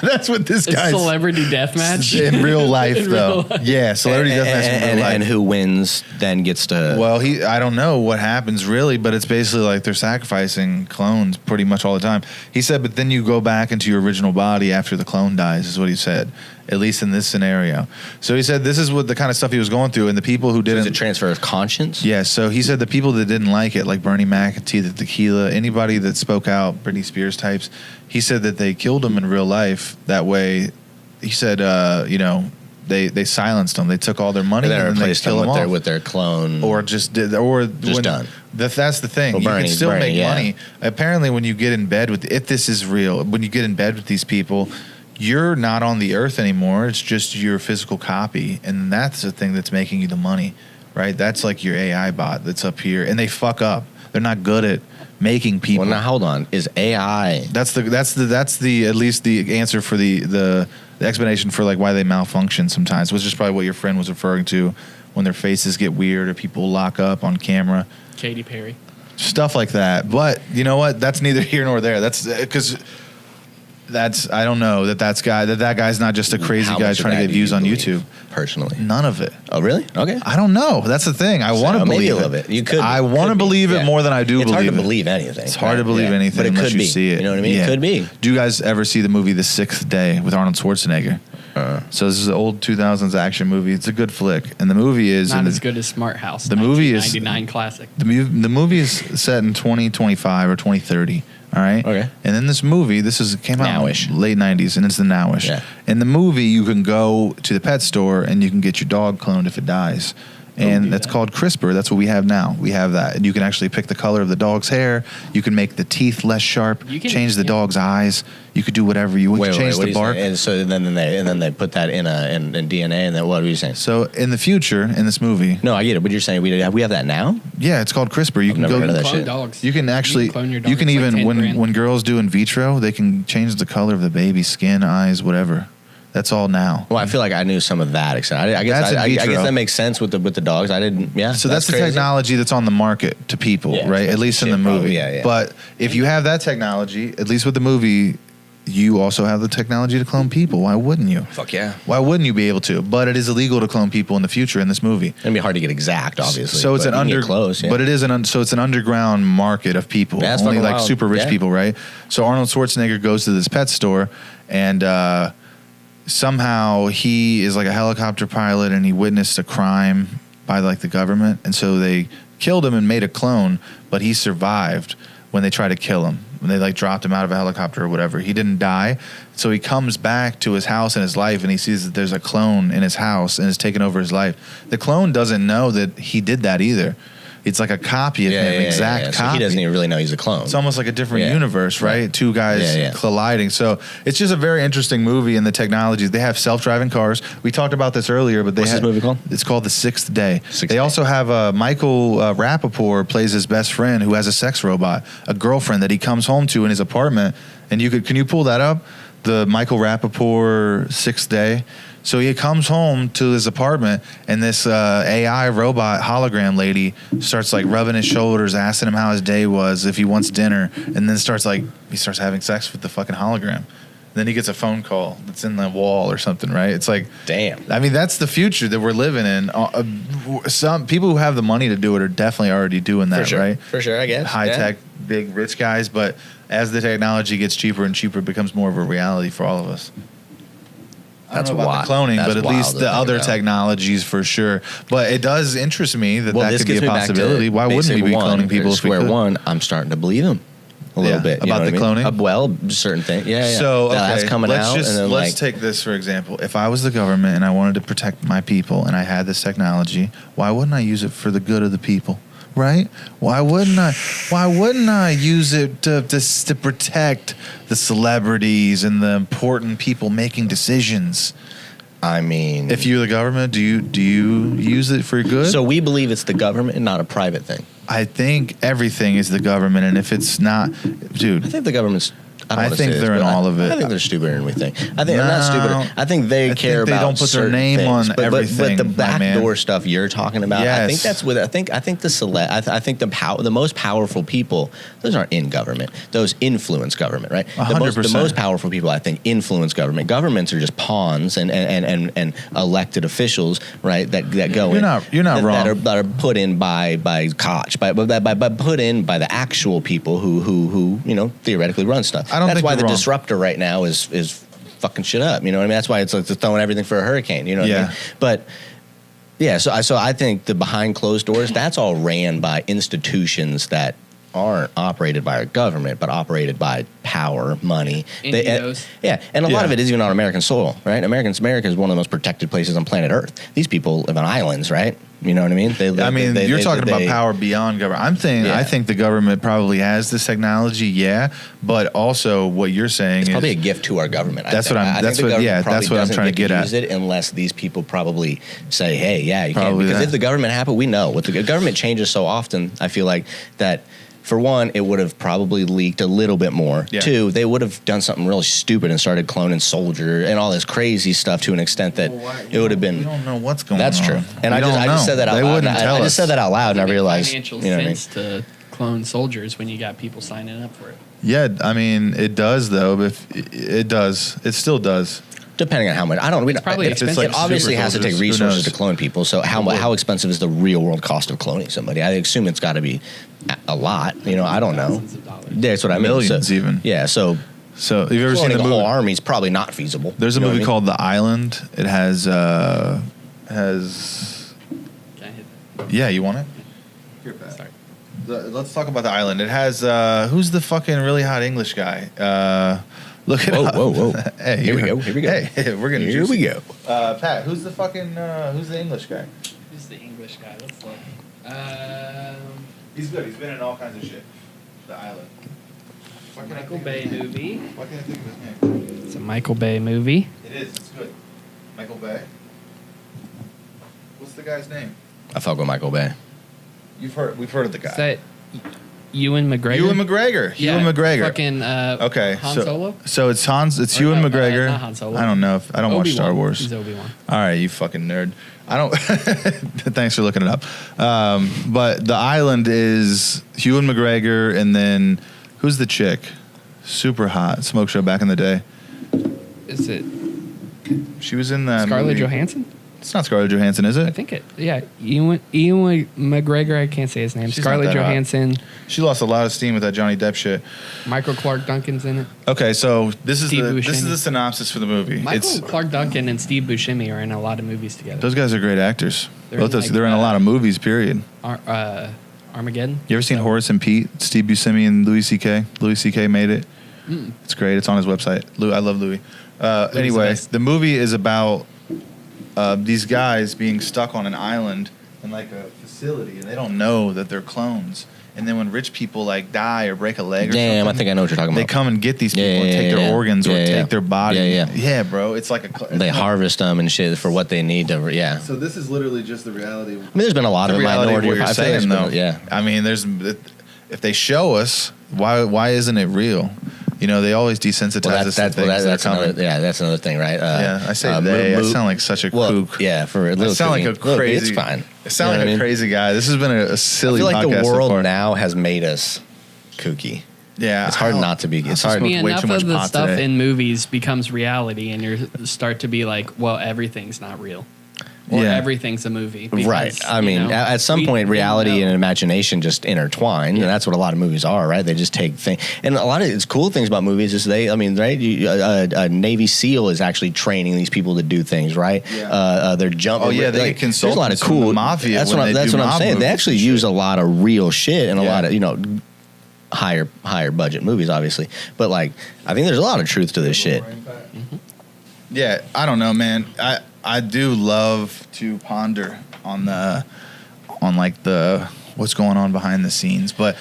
S1: That's what this
S3: It's
S1: guy's
S3: celebrity deathmatch.
S1: in real life,
S3: In
S1: though.
S3: real life.
S1: Yeah, celebrity deathmatch in real life.
S2: And who wins then gets to.
S1: Well, I don't know what happens really, but it's basically like they're sacrificing clones pretty much all the time. He said, but then you go back into your original body after the clone dies, is what he said. at least in this scenario. So he said this is what the kind of stuff he was going through, and the people who didn't.
S2: So it's a transfer of conscience?
S1: Yeah, so he said the people that didn't like it, like Bernie McAtee, the Tequila, anybody that spoke out, Britney Spears types, he said that they killed them in real life. That way, he said, they silenced them. They took all their money
S2: And then
S1: and they
S2: replaced them
S1: killed them
S2: with their clone.
S1: or just did, or
S2: Just done.
S1: That's the thing.
S2: Well,
S1: You
S2: Bernie-
S1: can still
S2: Bernie,
S1: make
S2: yeah.
S1: money. Apparently, when you get in bed with, if this is real, when you get in bed with these people, you're not on the earth anymore. It's just your physical copy, and that's the thing that's making you the money, right? That's like your AI bot that's up here, and they fuck up. They're not good at making people.
S2: Well, now hold on. Is AI?
S1: That's the at least the answer for the explanation for like why they malfunction sometimes, which is probably what your friend was referring to when their faces get weird or people lock up on camera.
S3: Katy Perry.
S1: Stuff like that. But you know what? That's neither here nor there. That's because I don't know that guy's not just a crazy
S2: How
S1: guy
S2: much of
S1: trying to
S2: that
S1: get
S2: do you
S1: views on
S2: believe,
S1: YouTube.
S2: personally?
S1: None of it.
S2: Oh, really? Okay.
S1: I don't know. That's the thing. I want to
S2: maybe
S1: believe
S2: a little bit. You could.
S1: I want to
S2: could be,
S1: believe it
S2: yeah.
S1: more than I do
S2: It's
S1: believe
S2: hard to
S1: it.
S2: believe anything.
S1: It's hard to
S2: right?
S1: believe
S2: Yeah.
S1: anything
S2: But it
S1: unless
S2: could
S1: you
S2: be.
S1: see it.
S2: You know what I mean?
S1: Yeah.
S2: It could be.
S1: Do you guys ever see the movie The Sixth Day with Arnold Schwarzenegger? So this is an old 2000s action movie. It's a good flick, and the movie is
S3: Not as good as Smart House.
S1: the movie is
S3: 1999 classic.
S1: The movie is set in 2025 or 2030. All right.
S2: Okay.
S1: And then this movie, came out
S2: Nowish.
S1: in late 90s, and it's the nowish.
S2: Yeah.
S1: In the movie, you can go to the pet store and you can get your dog cloned if it dies. And that's called CRISPR. That's what we have now. We have that. And you can actually pick the color of the dog's hair. You can make the teeth less sharp.
S3: You can-
S1: change the
S3: yeah.
S1: dog's eyes. You could do whatever you want.
S2: Wait,
S1: Change
S2: what
S1: the
S2: are you
S1: bark.
S2: saying? And so then they put that in DNA, and then what are you saying?
S1: So in the future, in this movie,
S2: No, I get it. But you're saying we have that now?
S1: yeah, it's called CRISPR. You
S2: I've
S1: can
S2: never
S1: go.
S2: heard of that
S3: Clone
S2: shit.
S3: dogs.
S1: You can actually,
S3: clone your dog.
S1: you can
S3: It's like
S1: even
S3: 10
S1: when
S3: grand.
S1: girls do in vitro, they can change the color of the baby's skin, eyes, whatever. That's all now.
S2: Well, I feel like I knew some of that. I guess
S1: That's in
S2: I guess
S1: vitro.
S2: that makes sense with the dogs. I didn't. Yeah.
S1: So that's the
S2: crazy.
S1: technology that's on the market to people,
S2: Yeah,
S1: right? At
S2: that's
S1: least in
S2: shit,
S1: the movie.
S2: probably, yeah.
S1: But if you have that technology, at least with the movie, you also have the technology to clone people. Why wouldn't you?
S2: Fuck yeah.
S1: Why wouldn't you be able to? But it is illegal to clone people in the future in this movie.
S2: It'd be hard to get exact, obviously.
S1: So it's
S2: but
S1: an
S2: you can get close. Yeah.
S1: but it is so it's an underground market of people,
S2: Yeah, that's
S1: only
S2: fucking
S1: like
S2: wild.
S1: super rich
S2: Yeah.
S1: people, right? So Arnold Schwarzenegger goes to this pet store, and somehow he is like a helicopter pilot, and he witnessed a crime by like the government, and so they killed him and made a clone, but he survived when they tried to kill him. When they like dropped him out of a helicopter or whatever, he didn't die. So he comes back to his house and his life, and he sees that there's a clone in his house and is taking over his life. The clone doesn't know that he did that either. It's like a copy of him, exact
S2: So
S1: copy.
S2: he doesn't even really know he's a clone.
S1: It's almost like a different
S2: Yeah.
S1: universe, right? Two guys colliding. So it's just a very interesting movie, and the technologies. They have self-driving cars. We talked about this earlier, but
S2: What's this movie called?
S1: It's called The Sixth Day.
S2: Sixth
S1: they
S2: Day.
S1: also have Michael Rappaport plays his best friend who has a sex robot, a girlfriend that he comes home to in his apartment. And can you pull that up? The Michael Rappaport Sixth Day. So he comes home to his apartment, and this AI robot hologram lady starts like rubbing his shoulders, asking him how his day was, if he wants dinner, and then starts having sex with the fucking hologram. Then he gets a phone call that's in the wall or something, right? It's like,
S2: damn.
S1: I mean, that's the future that we're living in. Some people who have the money to do it are definitely already doing that,
S2: For sure.
S1: right?
S2: For sure, I guess.
S1: High tech, big rich guys, but as the technology gets cheaper and cheaper, it becomes more of a reality for all of us.
S2: That's
S1: I don't know about
S2: wild.
S1: the cloning,
S2: That's
S1: but at
S2: wild
S1: least
S2: to
S1: the
S2: think
S1: other
S2: about.
S1: technologies for sure. But it does interest me that
S2: Well,
S1: that
S2: this
S1: could be
S2: gets
S1: a
S2: me back to
S1: possibility. Why wouldn't we
S2: basic
S1: be
S2: one,
S1: cloning people if we
S2: square
S1: could?
S2: one, I'm starting to believe him a little bit. You
S1: About
S2: know
S1: the
S2: what I mean?
S1: cloning?
S2: Well, certain thing. Yeah, yeah.
S1: So okay,
S2: that's coming
S1: let's
S2: out.
S1: just
S2: and then
S1: let's take this for example. If I was the government and I wanted to protect my people and I had this technology, why wouldn't I use it for the good of the people? Right? Why wouldn't I? Why wouldn't I use it to protect the celebrities and the important people making decisions?
S2: I mean,
S1: If you're the government, do you use it for good?
S2: so we believe it's the government and not a private thing.
S1: I think everything is the government, and if it's not, dude,
S2: I think the government's. I, don't
S1: I
S2: wanna
S1: think
S2: say
S1: they're
S2: this,
S1: in
S2: but
S1: all of it.
S2: I think they're stupider than we think. I think they're not
S1: No.
S2: stupider. I think they
S1: I
S2: care
S1: think they
S2: about
S1: don't put their
S2: certain
S1: name
S2: things.
S1: on
S2: but
S1: everything,
S2: the
S1: my man.
S2: backdoor stuff you're talking about, I think
S1: Yes.
S2: that's with. I think the most powerful people. Those aren't in government. Those influence government, right? The
S1: 100%.
S2: most powerful people, I think, influence government. Governments are just pawns and elected officials, right? That go
S1: You're
S2: in.
S1: not wrong.
S2: That are put in by Koch, by put in by the actual people who theoretically run stuff.
S1: I don't
S2: That's
S1: think
S2: why
S1: you're
S2: the
S1: wrong.
S2: disruptor right now is fucking shit up. You know what I mean? That's why it's like throwing everything for a hurricane. You know what I
S1: Yeah.
S2: mean? But yeah, so I think the behind closed doors, that's all ran by institutions that aren't operated by our government, but operated by power, money.
S3: NGOs.
S2: And a lot of it is even on American soil, right? America is one of the most protected places on planet Earth. These people live on islands, right? You know what I mean?
S1: You're talking about power beyond government. I think the government probably has this technology, but also what you're saying
S2: it's
S1: is
S2: probably a gift to our government.
S1: That's what I'm trying to get at.
S2: Use it unless these people probably say, "Hey, yeah, you can." Because
S1: that.
S2: if the government happened, we know what the government changes so often. I feel like that. For one, it would have probably leaked a little bit more.
S1: Yeah.
S2: Two, they would have done something really stupid and started cloning soldier and all this crazy stuff to an extent that it would have been.
S1: We don't know what's going on.
S2: That's true. And I just said that out loud. I just said that out loud, and I realized.
S3: Financial
S2: you know what I mean?
S3: sense to clone soldiers when you got people signing up for it.
S1: Yeah, I mean, it does though. If it does, it still does.
S2: Depending on how much, I don't know. It's
S3: probably expensive.
S2: It obviously has to take
S1: Who
S2: resources
S1: knows?
S2: to clone people. So how expensive is the real world cost of cloning somebody? I assume it's got to be a lot. You know, I don't know.
S3: Thousands of dollars.
S2: That's what I mean.
S1: Millions even.
S2: Yeah. So
S1: So have you ever seen
S2: cloning
S1: the
S2: a whole
S1: movie?
S2: army is probably not feasible.
S1: There's a
S2: You know
S1: movie
S2: what I mean?
S1: called The Island. It has
S3: Can I hit that?
S1: yeah. You want it? Here, Pat.
S3: Sorry.
S1: Let's talk about The Island. It has who's the fucking really hot English guy? Look at
S2: Whoa.
S1: Hey,
S2: Here we go.
S1: Hey, we're gonna.
S2: Here we go.
S1: Pat, who's the fucking who's the English guy?
S3: Who's the English guy? Let's look.
S1: He's good. He's been in all kinds of shit. The Island.
S3: Michael Bay movie.
S1: Why can't I think of his name?
S3: It's a Michael Bay movie.
S1: It is. It's good. Michael Bay. What's the guy's name?
S2: I fuck with Michael Bay.
S1: We've heard of the guy.
S3: Is that Ewan McGregor?
S1: Ewan McGregor.
S3: Yeah,
S1: Ewan McGregor.
S3: Fucking
S1: Okay,
S3: Han
S1: so
S3: Solo.
S1: so it's Hans. It's
S3: Or
S1: Ewan
S3: no,
S1: McGregor.
S3: not Han Solo.
S1: I don't know if I don't watch
S3: Obi-Wan.
S1: Star Wars.
S3: He's Obi-Wan.
S1: All right, you fucking nerd. I don't. Thanks for looking it up. But The Island is Ewan McGregor, and then who's the chick? Super hot smoke show back in the day.
S3: Is it
S1: She was in that
S3: Scarlett
S1: movie.
S3: Johansson?
S1: It's not Scarlett Johansson, is
S3: I
S1: it?
S3: think it. Yeah, Ewan McGregor. I can't say his name.
S1: She's not
S3: Scarlett
S1: that hot.
S3: Johansson.
S1: She lost a lot of steam with that Johnny Depp shit.
S3: Michael Clark Duncan's in it.
S1: Okay, so this is
S3: Steve
S1: the
S3: Buscemi.
S1: synopsis for the movie.
S3: Michael Clark Duncan and Steve Buscemi are in a lot of movies together.
S1: Those guys are great actors.
S3: They're
S1: Both
S3: in,
S1: those,
S3: like,
S1: they're in a lot of movies. Period.
S3: Armageddon.
S1: You ever seen Horace and Pete? Steve Buscemi and Louis C.K. Louis C.K. made it. It's great. It's on his website. I love Louis. Anyway,
S3: best.
S1: the movie is about these guys being stuck on an island in like a facility, and they don't know that they're clones. And then when rich people like die or break a leg or
S2: Damn,
S1: something,
S2: I think I know what you're talking
S1: they
S2: about.
S1: come and get these people
S2: Yeah,
S1: and take
S2: yeah,
S1: their
S2: yeah.
S1: organs or
S2: Yeah, yeah.
S1: take their body.
S2: Yeah.
S1: Bro. It's like
S2: They harvest them and shit for what they need to. Yeah.
S1: So this is literally just the reality.
S2: I mean, there's been a lot of
S1: reality of
S2: Minority
S1: what you're
S2: Report. I feel like
S1: saying,
S2: it's
S1: though.
S2: been- Yeah.
S1: I mean, if they show us, why isn't it real? You know, they always desensitize
S2: Well,
S1: us to things that are
S2: that's
S1: coming.
S2: that's another thing, right?
S1: Yeah, I say they. I sound like such a kook.
S2: Yeah, for a
S1: I
S2: little
S1: sound like a
S2: Little
S1: crazy.
S2: It's fine.
S1: I sound
S2: You know
S1: like
S2: what I
S1: a
S2: mean?
S1: crazy guy. This has been a
S2: I
S1: silly
S2: feel like
S1: podcast
S2: the
S1: so
S2: world
S1: far.
S2: now has made us kooky.
S1: Yeah,
S2: It's hard not to be. It's hard.
S1: smoked
S3: I mean,
S1: way
S3: enough
S1: too much
S3: of the
S1: pot
S3: stuff
S1: today.
S3: in movies becomes reality, and you start to be like, well, everything's not real, or
S1: Yeah.
S3: everything's a movie. Because,
S2: Right. I mean,
S3: you know,
S2: at some
S3: we
S2: point,
S3: didn't
S2: reality
S3: know.
S2: and imagination just intertwine, and that's what a lot of movies are, right? They just take things, and a lot of it's cool things about movies is they, I mean, right? A Navy SEAL is actually training these people to do things, right?
S1: Yeah.
S2: They're jumping.
S1: Oh, yeah, they get
S2: There's a lot of
S1: consultants from the
S2: cool
S1: mafia
S2: That's
S1: when
S2: what
S1: they
S2: that's
S1: do
S2: what I'm
S1: mob
S2: saying. They
S1: movies
S2: actually
S1: and
S2: use
S1: shit.
S2: a lot of real shit and a
S1: Yeah.
S2: lot of higher budget movies, obviously. But like, I think there's a lot of truth to this shit.
S1: Yeah, I don't know, man. I do love to ponder on like the what's going on behind the scenes, but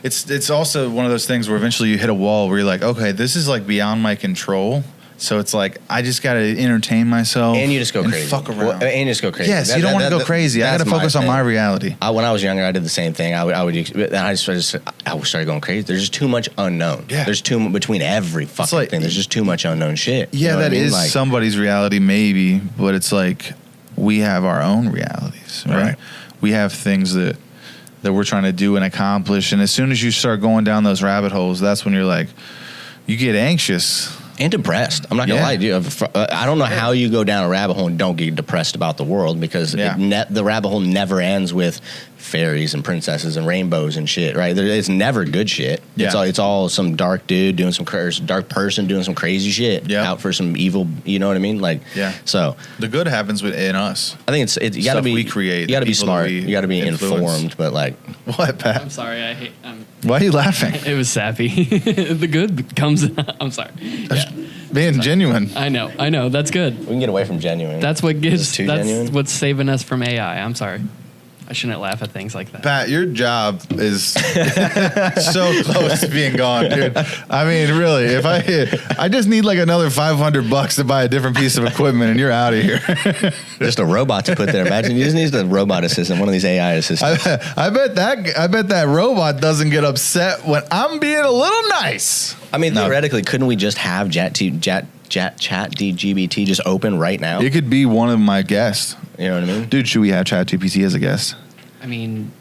S1: it's also one of those things where eventually you hit a wall where you're like, okay, this is like beyond my control. So it's like I just got to entertain myself
S2: And you just go
S1: and
S2: crazy.
S1: fuck around.
S2: Well, and you just go crazy.
S1: Yes, you don't want to go crazy. I got to focus on my reality.
S2: When I was younger, I did the same thing. I started going crazy. There's just too much unknown.
S1: Yeah.
S2: There's too between every fucking
S1: like-
S2: thing. There's just too much unknown shit.
S1: Yeah,
S2: You know what
S1: that
S2: I mean?
S1: is
S2: Like,
S1: somebody's reality, maybe, but it's like we have our own realities, right?
S2: Right.
S1: We have things that we're trying to do and accomplish, and as soon as you start going down those rabbit holes, that's when you're like, you get anxious.
S2: And depressed. I'm not gonna lie to you. I don't know how you go down a rabbit hole and don't get depressed about the world, because the rabbit hole never ends with fairies and princesses and rainbows and shit, right? It's never good shit.
S1: Yeah.
S2: It's all some dark dude doing dark person doing some crazy shit out for some evil. You know what I mean? Like, so
S1: the good happens within us.
S2: I think you got to be.
S1: We create.
S2: You got to be smart. You got to be informed. But like,
S1: what, Pat?
S3: I'm sorry.
S1: Why are you laughing?
S3: It was sappy. The good comes. I'm sorry. Yeah.
S1: Being genuine.
S3: I know. That's good.
S2: We can get away from genuine.
S3: That's what gives. That's
S2: genuine?
S3: what's saving us from AI. I'm sorry. I shouldn't laugh at things like that.
S1: Pat, your job is so close to being gone, dude. I mean, really, if I just need like another $500 to buy a different piece of equipment, and you're out of here.
S2: Just a robot to put there. Imagine you just need a robot assistant, one of these AI assistants.
S1: I bet that robot doesn't get upset when I'm being a little nice.
S2: I mean, theoretically, couldn't we just have chat DGBT just open right now?
S1: It could be one of my guests.
S2: You know what I mean?
S1: Dude, should we have ChatGPT as a guest?
S3: I mean,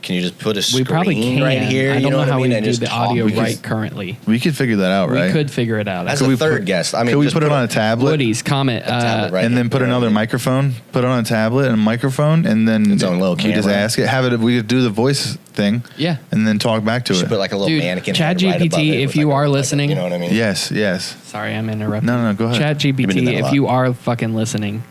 S2: can you just put a screen
S3: we probably can.
S2: right here?
S3: I don't know how we do the audio
S1: right
S3: currently.
S1: We could figure that out, right?
S3: We could figure it out.
S2: As a third guest. I mean,
S1: could we put it on a tablet?
S3: Woody's comment.
S1: And then put another microphone. Put it on a tablet and a microphone, and then
S2: its own little
S1: we just
S2: camera.
S1: ask it. We could do the voice thing.
S3: Yeah.
S1: And then talk back to it.
S2: Put like a little mannequin.
S3: ChatGPT, if you are listening.
S2: You know what I mean?
S1: Yes.
S3: Sorry, I'm interrupting.
S1: No, go ahead.
S3: ChatGPT, if you are fucking listening,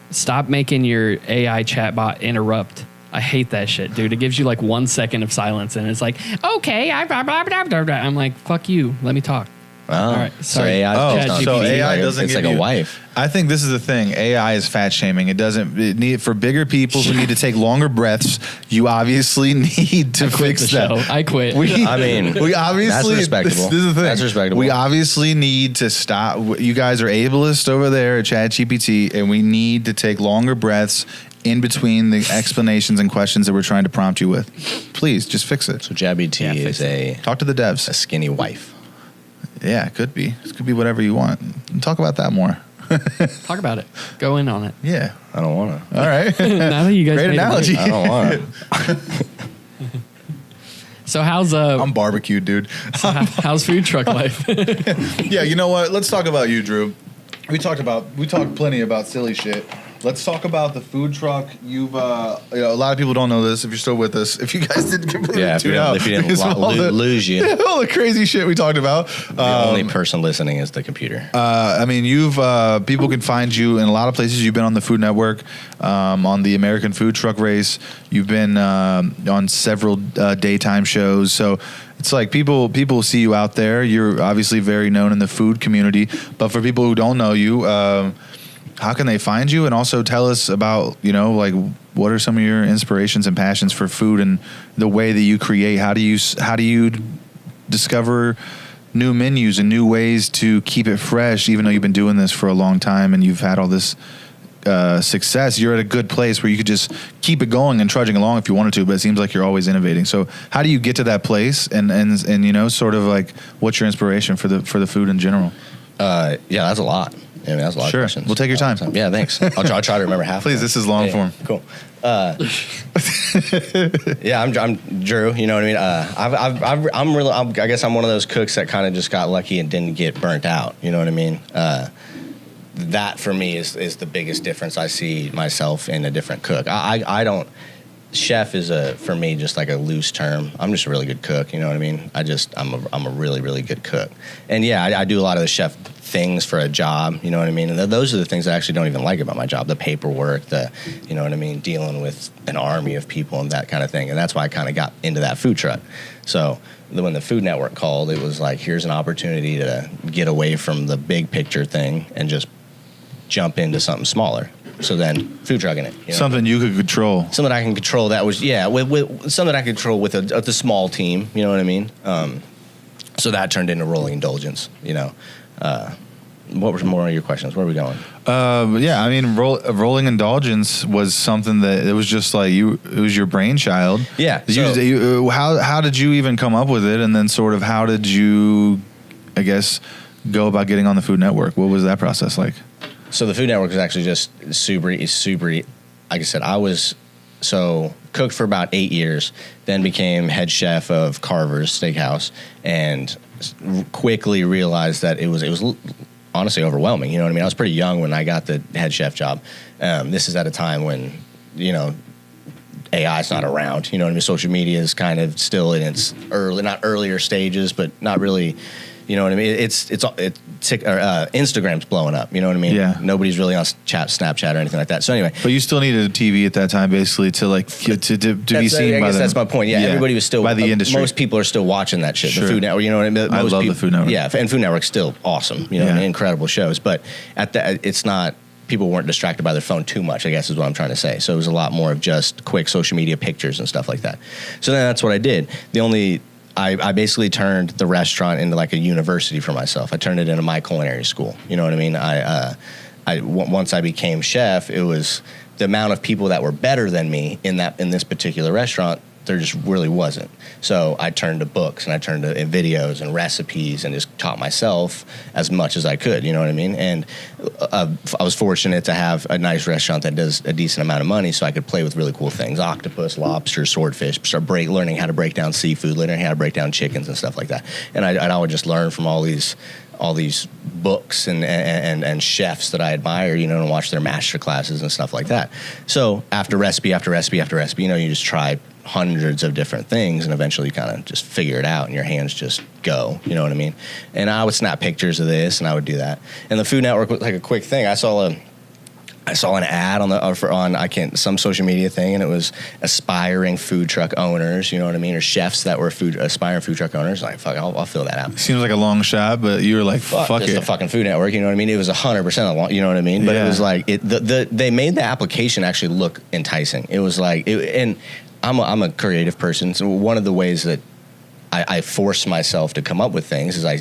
S3: stop making your AI chatbot interrupt. I hate that shit, dude. It gives you like 1 second of silence, and it's like, okay, I'm like, fuck you. Let me talk.
S2: Oh,
S3: all right.
S2: So
S3: Sorry.
S2: AI,
S1: so AI doesn't
S2: it's
S1: give
S2: like
S1: you
S2: a wife.
S1: I think this is the thing. AI is fat shaming. It need for bigger people who need to take longer breaths. You obviously need to fix that.
S3: I quit.
S1: We obviously
S2: that's respectable.
S1: This is the thing.
S2: That's respectable.
S1: We obviously need to stop. You guys are ableist over there at ChatGPT, and we need to take longer breaths in between the explanations and questions that we're trying to prompt you with. Please, just fix it.
S2: So ChatGPT is
S1: talk to the devs.
S2: A skinny wife.
S1: Yeah, it could be. It could be whatever you want. Talk about that more.
S3: Talk about it. Go in on it.
S1: Yeah.
S2: I don't want to.
S1: All right.
S3: Now that you guys
S1: Great analogy.
S2: I don't want to.
S3: So how's
S1: I'm barbecued, dude.
S3: How's food truck life?
S1: Yeah, you know what? Let's talk about you, Drew. We talked plenty about silly shit. Let's talk about the food truck. You've, a lot of people don't know this. If you're still with us, if you guys didn't completely tune out,
S2: if you didn't lose you,
S1: all the crazy shit we talked about.
S2: The only person listening is the computer.
S1: I mean, you've people can find you in a lot of places. You've been on the Food Network, on the American Food Truck Race. You've been on several daytime shows. So it's like people see you out there. You're obviously very known in the food community. But for people who don't know you, how can they find you? And also tell us about, like, what are some of your inspirations and passions for food and the way that you create? How do you discover new menus and new ways to keep it fresh, even though you've been doing this for a long time and you've had all this success? You're at a good place where you could just keep it going and trudging along if you wanted to, but it seems like you're always innovating. So how do you get to that place? And sort of like, what's your inspiration for the food in general?
S2: Yeah, that's a lot. I mean, that's a lot of questions.
S1: We'll take your time.
S2: Yeah, thanks. I'll try to remember half.
S1: Please, this is long form.
S2: Cool. Yeah, I'm Drew. You know what I mean? I guess I'm one of those cooks that kind of just got lucky and didn't get burnt out. You know what I mean? That for me is the biggest difference. I see myself in a different cook. I don't. Chef is for me just like a loose term. I'm just a really good cook. You know what I mean? I'm a really, really good cook. And yeah, I do a lot of the chef things for a job. You know what I mean? And those are the things I actually don't even like about my job. The paperwork, you know what I mean? Dealing with an army of people and that kind of thing. And that's why I kind of got into that food truck. So when the Food Network called, it was like, here's an opportunity to get away from the big picture thing and just jump into something smaller. So then food trucking it.
S1: Something you could control.
S2: Something I can control that was, with something I could control with a small team, you know what I mean? So that turned into Rolling Indulgence, What were more of your questions? Where are we going?
S1: Yeah, I mean, Rolling Indulgence was something that it was just like it was your brainchild.
S2: Yeah.
S1: How did you even come up with it? And then sort of how did you, I guess, go about getting on the Food Network? What was that process like?
S2: So the Food Network is actually just super, like I said, I was cooked for about 8 years, then became head chef of Carver's Steakhouse, and quickly realized that it was honestly overwhelming. You know what I mean? I was pretty young when I got the head chef job. This is at a time when, you know, AI's not around. You know what I mean? Social media is kind of still in its not earlier stages, but not really. You know what I mean? Instagram's blowing up. You know what I mean?
S1: Yeah.
S2: Nobody's really on Snapchat or anything like that. So anyway,
S1: but you still needed a TV at that time, basically, to like to be seen.
S2: I guess that's my point. Yeah, everybody was still
S1: by the industry.
S2: Most people are still watching that shit.
S1: Sure.
S2: The Food Network. You know what I mean?
S1: I love the Food Network.
S2: Yeah, and Food Network's still awesome. You know, what I mean? Incredible shows. But it's not. People weren't distracted by their phone too much, I guess is what I'm trying to say. So it was a lot more of just quick social media pictures and stuff like that. So then that's what I did. I basically turned the restaurant into like a university for myself. I turned it into my culinary school. You know what I mean? Once I became chef, it was the amount of people that were better than me in this particular restaurant. There just really wasn't. So I turned to books and I turned to videos and recipes and just taught myself as much as I could. You know what I mean? And I was fortunate to have a nice restaurant that does a decent amount of money, so I could play with really cool things: octopus, lobster, swordfish. Start learning how to break down seafood, learning how to break down chickens and stuff like that. And I would just learn from all these books and chefs that I admire, you know, and watch their master classes and stuff like that. So after recipe after recipe after recipe, you know, you just try hundreds of different things and eventually you kind of just figure it out and your hands just go, you know what I mean? And I would snap pictures of this and I would do that. And the Food Network was like a quick thing. I saw an ad on some social media thing, and it was aspiring food truck owners, you know what I mean, or chefs that were aspiring food truck owners. Like, fuck, I'll fill that out.
S1: Seems like a long shot, but you were like, fuck it.
S2: The fucking Food Network, you know what I mean? It was 100% a long, you know what I mean? But it was like they made the application actually look enticing. It was like, and I'm a creative person, so one of the ways that I force myself to come up with things is I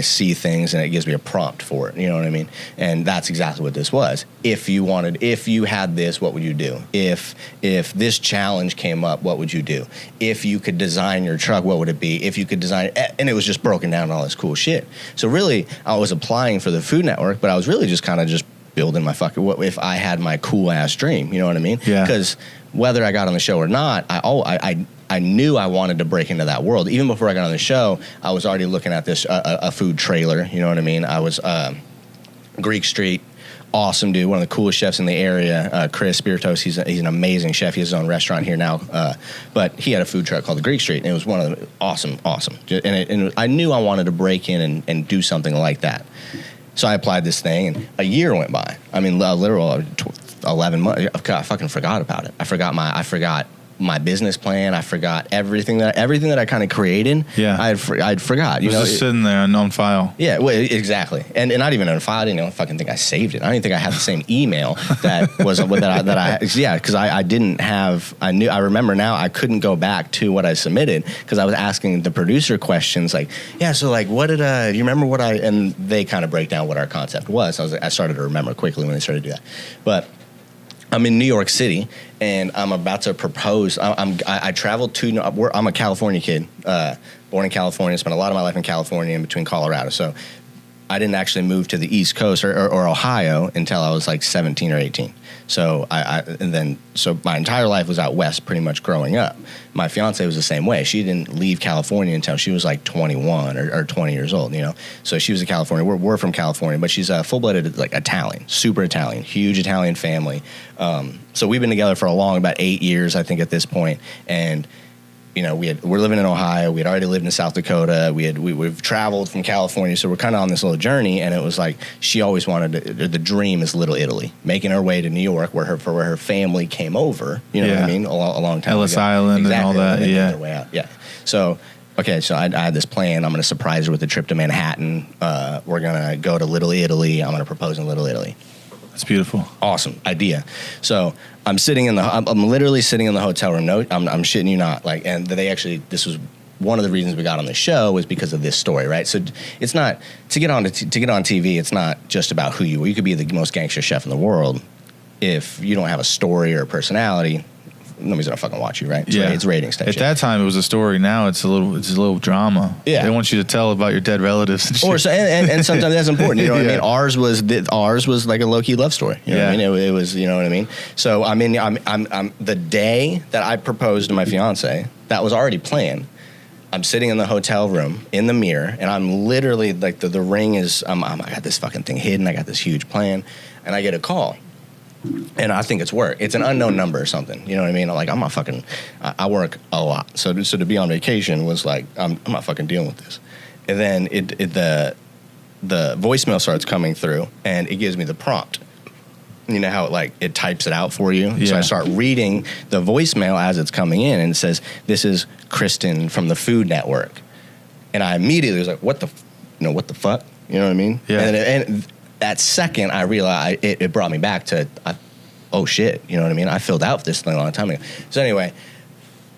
S2: see things and it gives me a prompt for it. You know what I mean? And that's exactly what this was. If you had this, what would you do? If this challenge came up, what would you do? If you could design your truck, what would it be? If you could design it, and it was just broken down all this cool shit. So really, I was applying for the Food Network, but I was really just kind of just building my what if I had my cool ass dream? You know what I mean?
S1: Yeah.
S2: Because whether I got on the show or not, I knew I wanted to break into that world. Even before I got on the show, I was already looking at this a food trailer. You know what I mean? I was Greek Street, awesome dude, one of the coolest chefs in the area. Chris Spiritos, he's an amazing chef. He has his own restaurant here now, but he had a food truck called the Greek Street, and it was one of the awesome. And I knew I wanted to break in and do something like that. So I applied this thing, and a year went by. I mean, literal 11 months. I fucking forgot about it. I forgot my business plan. I forgot everything that I kind of created.
S1: Yeah,
S2: I'd forgot. You know,
S1: just sitting there on file.
S2: Yeah, well, exactly. And not even on file. I didn't fucking think I saved it. I don't even think I had the same email that was because I didn't have. I remember now. I couldn't go back to what I submitted because I was asking the producer questions like, yeah, so like, what did do you remember what and they kind of break down what our concept was. I started to remember quickly when they started to do that, but. I'm in New York City, and I'm about to propose. I traveled to. I'm a California kid, born in California. Spent a lot of my life in California, in between Colorado. So I didn't actually move to the East Coast or Ohio until I was like 17 or 18. So so my entire life was out west, pretty much growing up. My fiance was the same way. She didn't leave California until she was like 21 or 20 years old. You know, so she was in California. We're from California, but she's full-blooded like Italian, super Italian, huge Italian family. So we've been together for about 8 years, I think, at this point, and. You know, we're living in Ohio. We had already lived in South Dakota. We've traveled from California, so we're kind of on this little journey. And it was like she always wanted the dream is Little Italy, making her way to New York, where her family came over. You know what I mean? A long time
S1: Ellis
S2: ago.
S1: Island
S2: exactly.
S1: and all that.
S2: And their way out. Yeah. So. Okay, so I had this plan. I'm going to surprise her with a trip to Manhattan. We're going to go to Little Italy. I'm going to propose in Little Italy.
S1: That's beautiful.
S2: Awesome idea. So I'm literally sitting in the hotel room. No, I'm shitting you not. Like, and this was one of the reasons we got on the show was because of this story, right? So it's not to get on TV. It's not just about who you are. You could be the most gangster chef in the world. If you don't have a story or a personality, nobody's gonna fucking watch you, right? It's ratings.
S1: At that time, it was a story. Now it's a little drama.
S2: Yeah,
S1: they want you to tell about your dead relatives. And
S2: shit. And sometimes that's important. You know what I mean? Ours was like a low key love story. You know what I mean? It was. You know what I mean? So I mean, I'm the day that I proposed to my fiance, that was already planned. I'm sitting in the hotel room in the mirror, and I'm literally like the ring is. I got this fucking thing hidden. I got this huge plan, and I get a call, and I think it's work. It's an unknown number or something. You know what I mean? I'm like, I'm not fucking. I work a lot, so to be on vacation was like, I'm not fucking dealing with this. And then the voicemail starts coming through, and it gives me the prompt. You know how it types it out for you? Yeah. So I start reading the voicemail as it's coming in, and it says, "This is Kristen from the Food Network." And I immediately was like, what the fuck? You know what I mean?
S1: Yeah.
S2: And that second, I realized it brought me back to, oh shit, you know what I mean? I filled out this thing a long time ago. So anyway,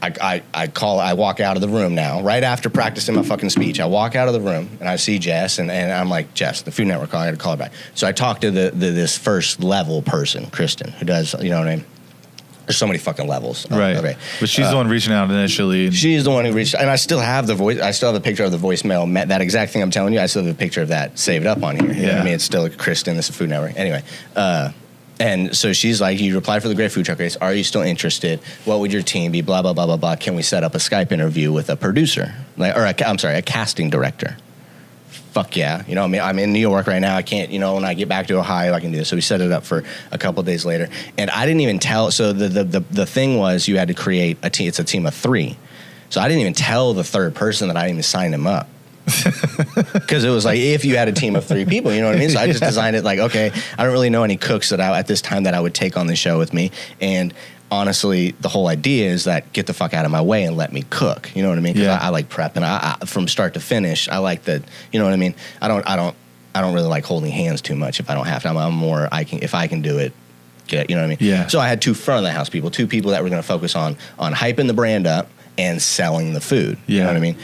S2: I walk out of the room now, right after practicing my fucking speech. I walk out of the room, and I see Jess, and I'm like, Jess, the Food Network, I got to call her back. So I talk to this first level person, Kristen, who does, you know what I mean? There's so many fucking levels.
S1: Right.
S2: Okay.
S1: But she's the one reaching out initially.
S2: She's the one who reached, and I still have the voice. I still have a picture of the voicemail. That exact thing I'm telling you, I still have a picture of that saved up on here. You know what I mean? It's still Kristen, this is Food Network. Anyway, and so she's like, you replied for the Great Food Truck Race. Are you still interested? What would your team be? Blah, blah, blah, blah, blah. Can we set up a Skype interview with a producer? A casting director. Fuck yeah. You know, I mean, I'm in New York right now. I can't, when I get back to Ohio, I can do this. So we set it up for a couple of days later. And I didn't even tell. So the thing was you had to create a team. It's a team of 3. So I didn't even tell the third person that I didn't even sign him up. Because it was like, if you had a team of 3 people, you know what I mean? So I just designed it like, okay, I don't really know any cooks at this time that I would take on the show with me. And honestly, the whole idea is that get the fuck out of my way and let me cook. You know what I mean? Because I like prep, and I from start to finish, I like that. You know what I mean? I don't really like holding hands too much if I don't have to. I'm more, if I can do it, get, you know what I mean?
S1: Yeah.
S2: So I had 2 front of the house people, 2 people that were going to focus on hyping the brand up and selling the food. You know what I mean?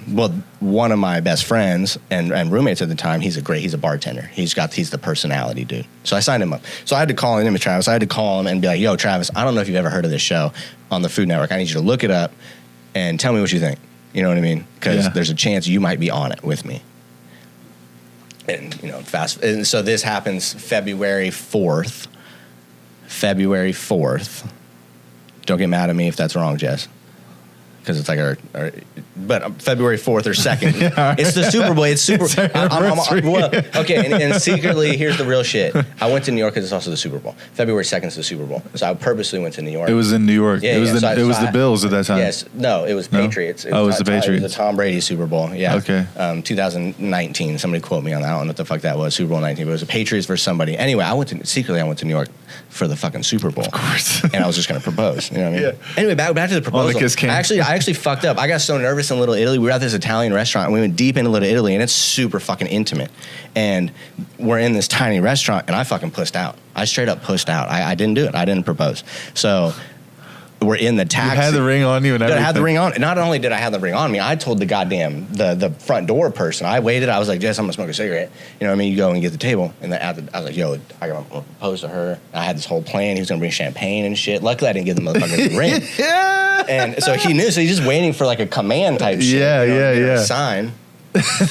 S2: Well, one of my best friends and roommates at the time, he's a bartender. He's the personality dude. So I signed him up. So I had to call him, Travis. I had to call him and be like, yo, Travis, I don't know if you've ever heard of this show on the Food Network. I need you to look it up and tell me what you think. You know what I mean? Because there's a chance you might be on it with me. And, and so this happens February 4th. Don't get mad at me if that's wrong, Jess. Because it's like but February 4th or 2nd. Yeah. It's the Super Bowl. It's super. And secretly, here's the real shit. I went to New York because it's also the Super Bowl. February 2nd is the Super Bowl. So I purposely went to New York.
S1: It was in New York.
S2: Yeah,
S1: it was the Bills at that time.
S2: Yes. No, it was Patriots.
S1: It was the Patriots.
S2: It was the Tom Brady Super Bowl. Yeah.
S1: Okay.
S2: 2019. Somebody quote me on that. I don't know what the fuck that was. Super Bowl 19. But it was the Patriots versus somebody. Anyway, I went to New York for the fucking Super Bowl.
S1: Of course.
S2: And I was just going to propose. You know what I mean? Yeah. Anyway, back to the proposal.
S1: The kiss came.
S2: I actually fucked up. I got so nervous in Little Italy. We were at this Italian restaurant, and we went deep into Little Italy, and it's super fucking intimate. And we're in this tiny restaurant, and I fucking pussed out. I straight up pussed out. I didn't do it. I didn't propose. So we're in the taxi.
S1: You had the ring on you and everything.
S2: I had the ring on. Not only did I have the ring on me, I told the goddamn the front door person. I waited. I was like, Jess, I'm gonna smoke a cigarette. You know what I mean? You go and get the table. And I was like, yo, I gotta propose to her. I had this whole plan. He was gonna bring champagne and shit. Luckily, I didn't give the motherfucker the ring.
S1: Yeah.
S2: And so he knew. So he's just waiting for like a command type shit.
S1: Yeah,
S2: a sign.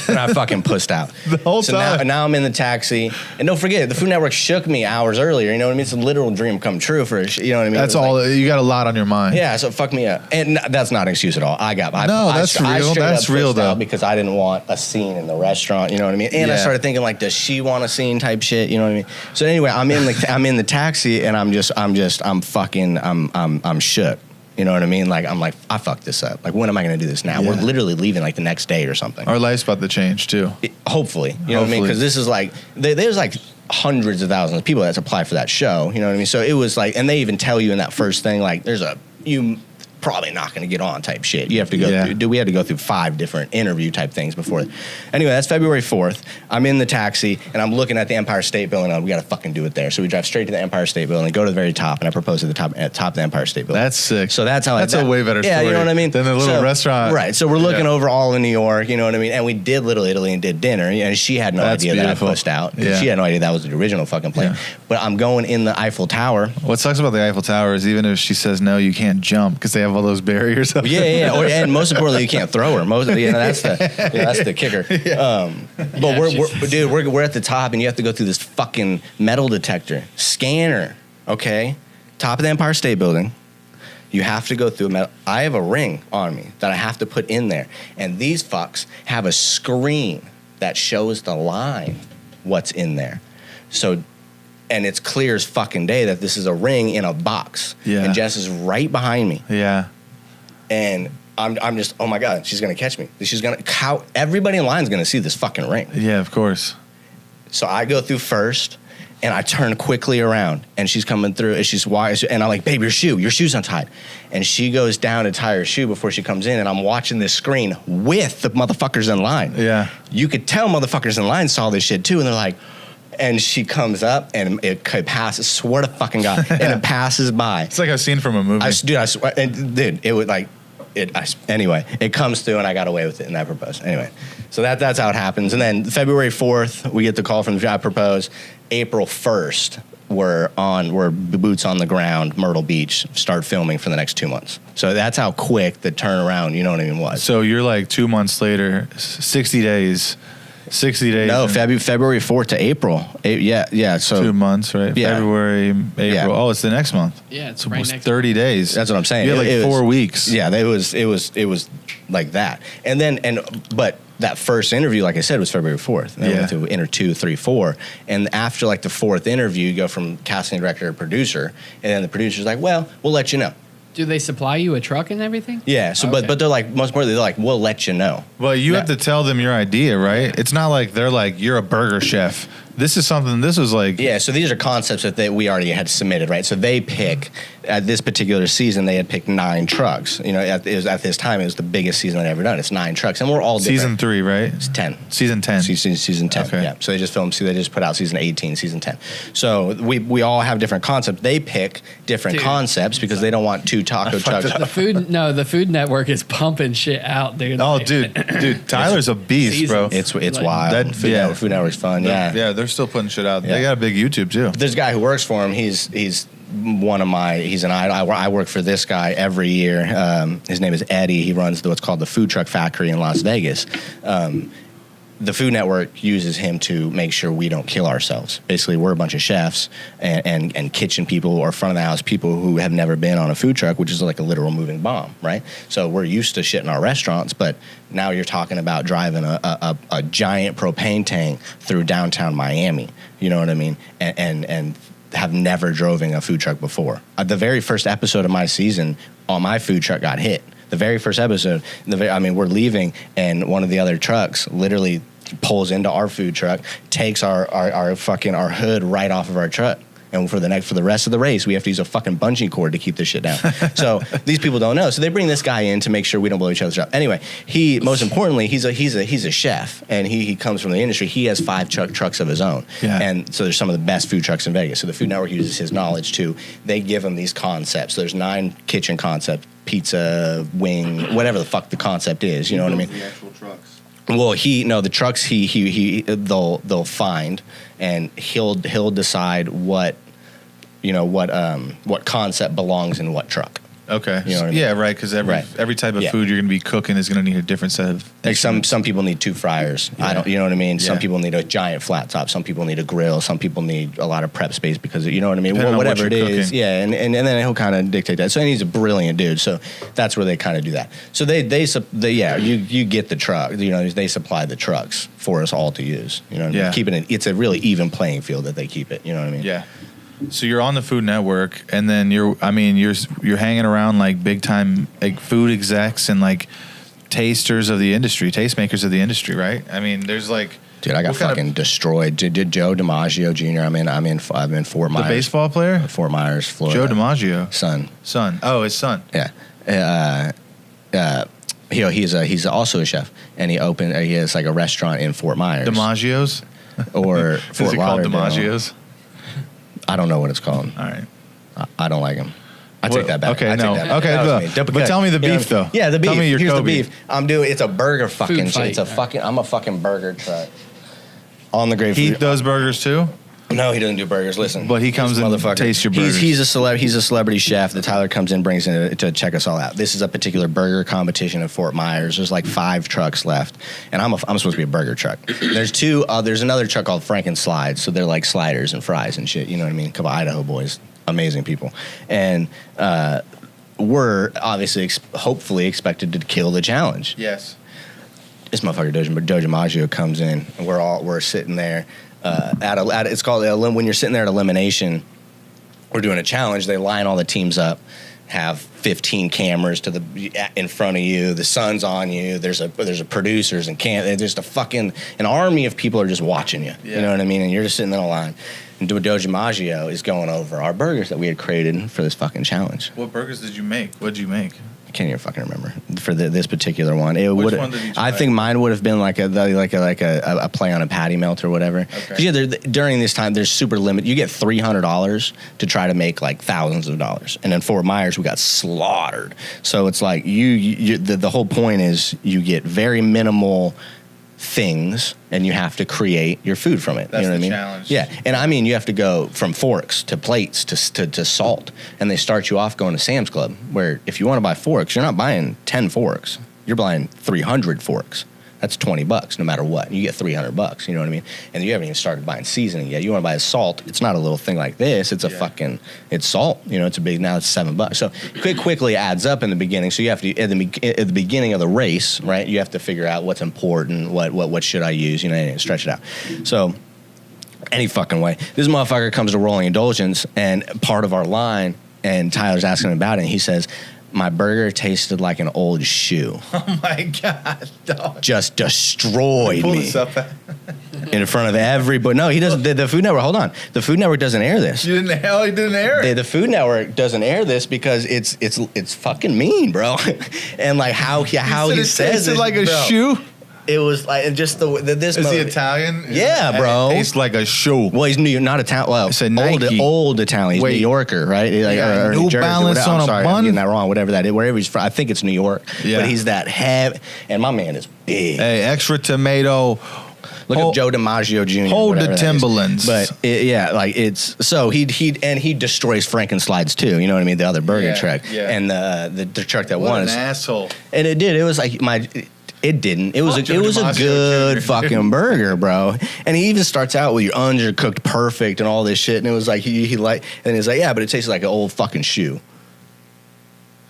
S2: And I fucking pussed out.
S1: The whole time.
S2: Now I'm in the taxi. And don't forget, the Food Network shook me hours earlier. You know what I mean? It's a literal dream come true for, you know what I mean?
S1: That's all. You got a lot on your mind.
S2: Yeah, so it fucked me up. And that's not an excuse at all.
S1: That's real. That's real, though.
S2: Because I didn't want a scene in the restaurant, you know what I mean? And I started thinking, like, does she want a scene type shit? You know what I mean? So anyway, I'm in the taxi, and I'm shook. You know what I mean? Like, I'm like, I fucked this up. Like, when am I going to do this now? Yeah. We're literally leaving like the next day or something.
S1: Our life's about to change too.
S2: Hopefully. You know what I mean? Because this is like, there's like hundreds of thousands of people that's applied for that show. You know what I mean? So it was like, and they even tell you in that first thing, like, you probably not going to get on type shit. You have to go through, we had to go through 5 different interview type things before. Anyway, that's February 4th. I'm in the taxi, and I'm looking at the Empire State Building, and we got to fucking do it there. So we drive straight to the Empire State Building, go to the very top, and I propose at the top of the Empire State Building.
S1: That's sick.
S2: So that's how
S1: That's a way better story.
S2: Yeah, you know what I mean?
S1: Than the little restaurant.
S2: Right. So we're looking over all of New York, you know what I mean? And we did Little Italy and did dinner, and she had no idea that I pushed out. Yeah. She had no idea that was the original fucking plan. Yeah. But I'm going in the Eiffel Tower.
S1: What sucks about the Eiffel Tower is even if she says no, you can't jump because they have all those barriers.
S2: Yeah. And most importantly, you can't throw her. That's the kicker. Yeah. But we're at the top, and you have to go through this fucking metal detector scanner. Okay, top of the Empire State Building. You have to go through a metal. I have a ring on me that I have to put in there. And these fucks have a screen that shows the line what's in there. So, and it's clear as fucking day that this is a ring in a box.
S1: Yeah.
S2: And Jess is right behind me.
S1: Yeah.
S2: And I'm just, oh my God, she's going to catch me. Everybody in line is going to see this fucking ring.
S1: Yeah, of course.
S2: So I go through first. And I turn quickly around, and she's coming through, and she's wise, and I'm like, babe, your shoe's untied. And she goes down to tie her shoe before she comes in, and I'm watching this screen with the motherfuckers in line.
S1: Yeah.
S2: You could tell motherfuckers in line saw this shit too, and they're like, and she comes up, and it passes, swear to fucking God, and it passes by.
S1: It's like a scene from a movie.
S2: I swear, dude, it would like, anyway, it comes through, and I got away with it, and I proposed. Anyway, so that's how it happens. And then February 4th, we get the call from the I propose. April 1st, we're boots on the ground, Myrtle Beach, start filming for the next 2 months. So that's how quick the turnaround, you know what I mean, was.
S1: So you're like 2 months later, 60 days. 60 days.
S2: No, February 4th to April. Yeah. So
S1: 2 months, right?
S2: Yeah.
S1: February, April.
S2: Yeah.
S1: Oh, it's the next month.
S3: Yeah, it's
S1: so
S3: right
S1: it's
S3: next
S1: 30 days.
S2: That's what I'm saying.
S1: You had like 4 weeks.
S2: Yeah, it was like that. But that first interview, like I said, was February 4th. And then we went to enter 2, 3, 4. And after like the 4th interview, you go from casting director to producer. And then the producer's like, well, we'll let you know.
S3: Do they supply you a truck and everything?
S2: Yeah. So,
S3: Okay.
S2: but they're like, most importantly, they're like, we'll let you know.
S1: Well, you have to tell them your idea, right? It's not like they're like, you're a burger chef. This was like...
S2: Yeah, so these are concepts that we already had submitted, right? So they pick, at this particular season, they had picked 9 trucks. You know, at this time, it was the biggest season I'd ever done. It's 9 trucks, and we're all different.
S1: Season 3, right?
S2: It's 10.
S1: Season 10.
S2: Season 10,
S1: Okay.
S2: yeah. So they just put out season 18, season 10. So we all have different concepts. They pick different concepts because they don't want 2 taco trucks.
S3: The Food Network is pumping shit out, dude.
S1: Oh, dude, Tyler's a beast, bro.
S2: It's
S3: Like,
S2: wild. Food Network's fun, yeah.
S1: Yeah, they're still putting shit out.
S2: Yeah.
S1: They got a big YouTube, too.
S2: There's a guy who works for him. He's an idol. I work for this guy every year. His name is Eddie. He runs what's called the Food Truck Factory in Las Vegas. The Food Network uses him to make sure we don't kill ourselves. Basically, we're a bunch of chefs and kitchen people or front of the house people who have never been on a food truck, which is like a literal moving bomb, right? So we're used to shit in our restaurants, but now you're talking about driving a giant propane tank through downtown Miami. You know what I mean? And have never driven a food truck before. The very first episode of my season on my food truck got hit. The very first episode, we're leaving, and one of the other trucks literally pulls into our food truck, takes our hood right off of our truck. And for the rest of the race, we have to use a fucking bungee cord to keep this shit down. So these people don't know. So they bring this guy in to make sure we don't blow each other's up. Anyway, most importantly, he's a chef, and he comes from the industry. He has 5 trucks of his own.
S1: Yeah.
S2: And so there's some of the best food trucks in Vegas. So the Food Network uses his knowledge too. They give him these concepts. So there's 9 kitchen concepts: pizza, wing, whatever the fuck the concept is. You know what I mean?
S4: The actual trucks.
S2: Well, the trucks they'll find, and he'll decide what concept belongs in what truck.
S1: Okay.
S2: You know what I mean?
S1: Yeah, right. Because every type of food you're going to be cooking is going to need a different set of.
S2: Like some people need 2 fryers.
S1: Yeah.
S2: You know what I mean? Some
S1: Yeah.
S2: people need a giant flat top. Some people need a grill. Some people need a lot of prep space because you know what I mean.
S1: Depending on what
S2: Whatever it
S1: you're
S2: is,
S1: cooking.
S2: yeah. And then he'll kind of dictate that. So he's a brilliant dude. So that's where they kind of do that. So you get the truck. You know, they supply the trucks for us all to use. You know what I mean? Keeping it's a really even playing field that they keep it. You know what I mean?
S1: Yeah. So you're on the Food Network, and then you're hanging around like big time like food execs and like tastemakers of the industry, right? I mean, there's like,
S2: Dude, I got fucking destroyed. Did Joe DiMaggio Jr. I'm in Fort Myers.
S1: The baseball player?
S2: Fort Myers, Florida.
S1: Joe DiMaggio.
S2: Son.
S1: Oh, his son.
S2: Yeah. He's also a chef, and he has like a restaurant in Fort Myers.
S1: DiMaggio's?
S2: Or
S1: Is
S2: Fort
S1: it called
S2: Lauderdale.
S1: DiMaggio's?
S2: I don't know what it's called.
S1: All right.
S2: I don't like him. I take that back.
S1: Okay,
S2: I take
S1: no.
S2: that back.
S1: Okay,
S2: That was
S1: but
S2: me.
S1: tell me the
S2: You know,
S1: beef, though.
S2: Yeah, the beef.
S1: Tell me your
S2: Here's
S1: Kobe.
S2: the beef. It's a burger fucking
S3: Food
S2: shit.
S3: fight.
S2: I'm a fucking burger truck. On the great
S1: He
S2: food.
S1: does burgers too?
S2: No, he doesn't do burgers. Listen,
S1: But he comes
S2: this
S1: and
S2: motherfucker,
S1: tastes your burgers.
S2: He's a celebrity chef that Tyler comes in, brings in to check us all out. This is a particular burger competition in Fort Myers. There's like 5 trucks left, and I'm supposed to be a burger truck. There's 2. There's another truck called Franken Slides, so they're like sliders and fries and shit. You know what I mean? A couple Idaho boys, amazing people, and were obviously, hopefully expected to kill the challenge.
S1: Yes.
S2: This motherfucker Joe DiMaggio comes in, and we're sitting there it's called when you're sitting there at elimination. We're doing a challenge. They line all the teams up, have 15 cameras in front of you. The sun's on you. There's a producers and there's an army of people are just watching you. Yeah. You know what I mean? And you're just sitting in a line. And Joe DiMaggio is going over our burgers that we had created for this fucking challenge.
S1: What burgers did you make? What did you make?
S2: I can't even fucking remember for this particular one.
S1: Which one did you try?
S2: I think mine would have been like a play on a patty melt or whatever. Okay. During this time, there's super limit. You get $300 to try to make like thousands of dollars, and in Fort Myers we got slaughtered. So it's like the whole point is you get very minimal things, and you have to create your food from it.
S1: That's
S2: you know what I mean?
S1: Challenge.
S2: Yeah, and I mean you have to go from forks to plates to salt, and they start you off going to Sam's Club, where if you want to buy forks, you're not buying 10 forks, you're buying 300 forks. That's $20 no matter what. You get $300. You know what I mean? And you haven't even started buying seasoning yet. You want to buy salt. It's not a little thing like this. It's it's salt. You know, it's now it's $7. So it quickly adds up in the beginning. So you have to at the beginning of the race, right? You have to figure out what's important. What should I use? You know, and stretch it out. So any fucking way, this motherfucker comes to Rolling Indulgence, and part of our line, and Tyler's asking him about it, and he says, my burger tasted like an old shoe.
S1: Oh my God, dog.
S2: Just destroyed
S1: Pull
S2: me.
S1: this up.
S2: In front of everybody. No, he doesn't. The Food Network, hold on. The Food Network doesn't air this.
S1: He didn't air it.
S2: The Food Network doesn't air this because it's fucking mean, bro. And like how he says it.
S1: Like a shoe?
S2: It was like just this.
S1: Is he Italian?
S2: Yeah, bro.
S1: It tastes like a shoe.
S2: Well, he's not Italian. Well,
S1: it's a Nike.
S2: Old Italian. He's New Yorker, right? Or
S1: New
S2: Jersey,
S1: Balance
S2: whatever.
S1: on
S2: I'm sorry,
S1: a bun.
S2: I'm getting that wrong. Whatever that is, wherever he's from, I think it's New York.
S1: Yeah.
S2: But he's that heavy, and my man is big.
S1: Hey, extra tomato.
S2: Look up Joe DiMaggio Jr.
S1: Hold the Timberlands.
S2: But he destroys Frankenslides too. You know what I mean? The other burger truck and the truck that won.
S1: What an asshole.
S2: And it did. It was like It didn't. It was a good fucking burger, bro. And he even starts out with your undercooked perfect and all this shit. And it was like he and he's like, yeah, but it tastes like an old fucking shoe.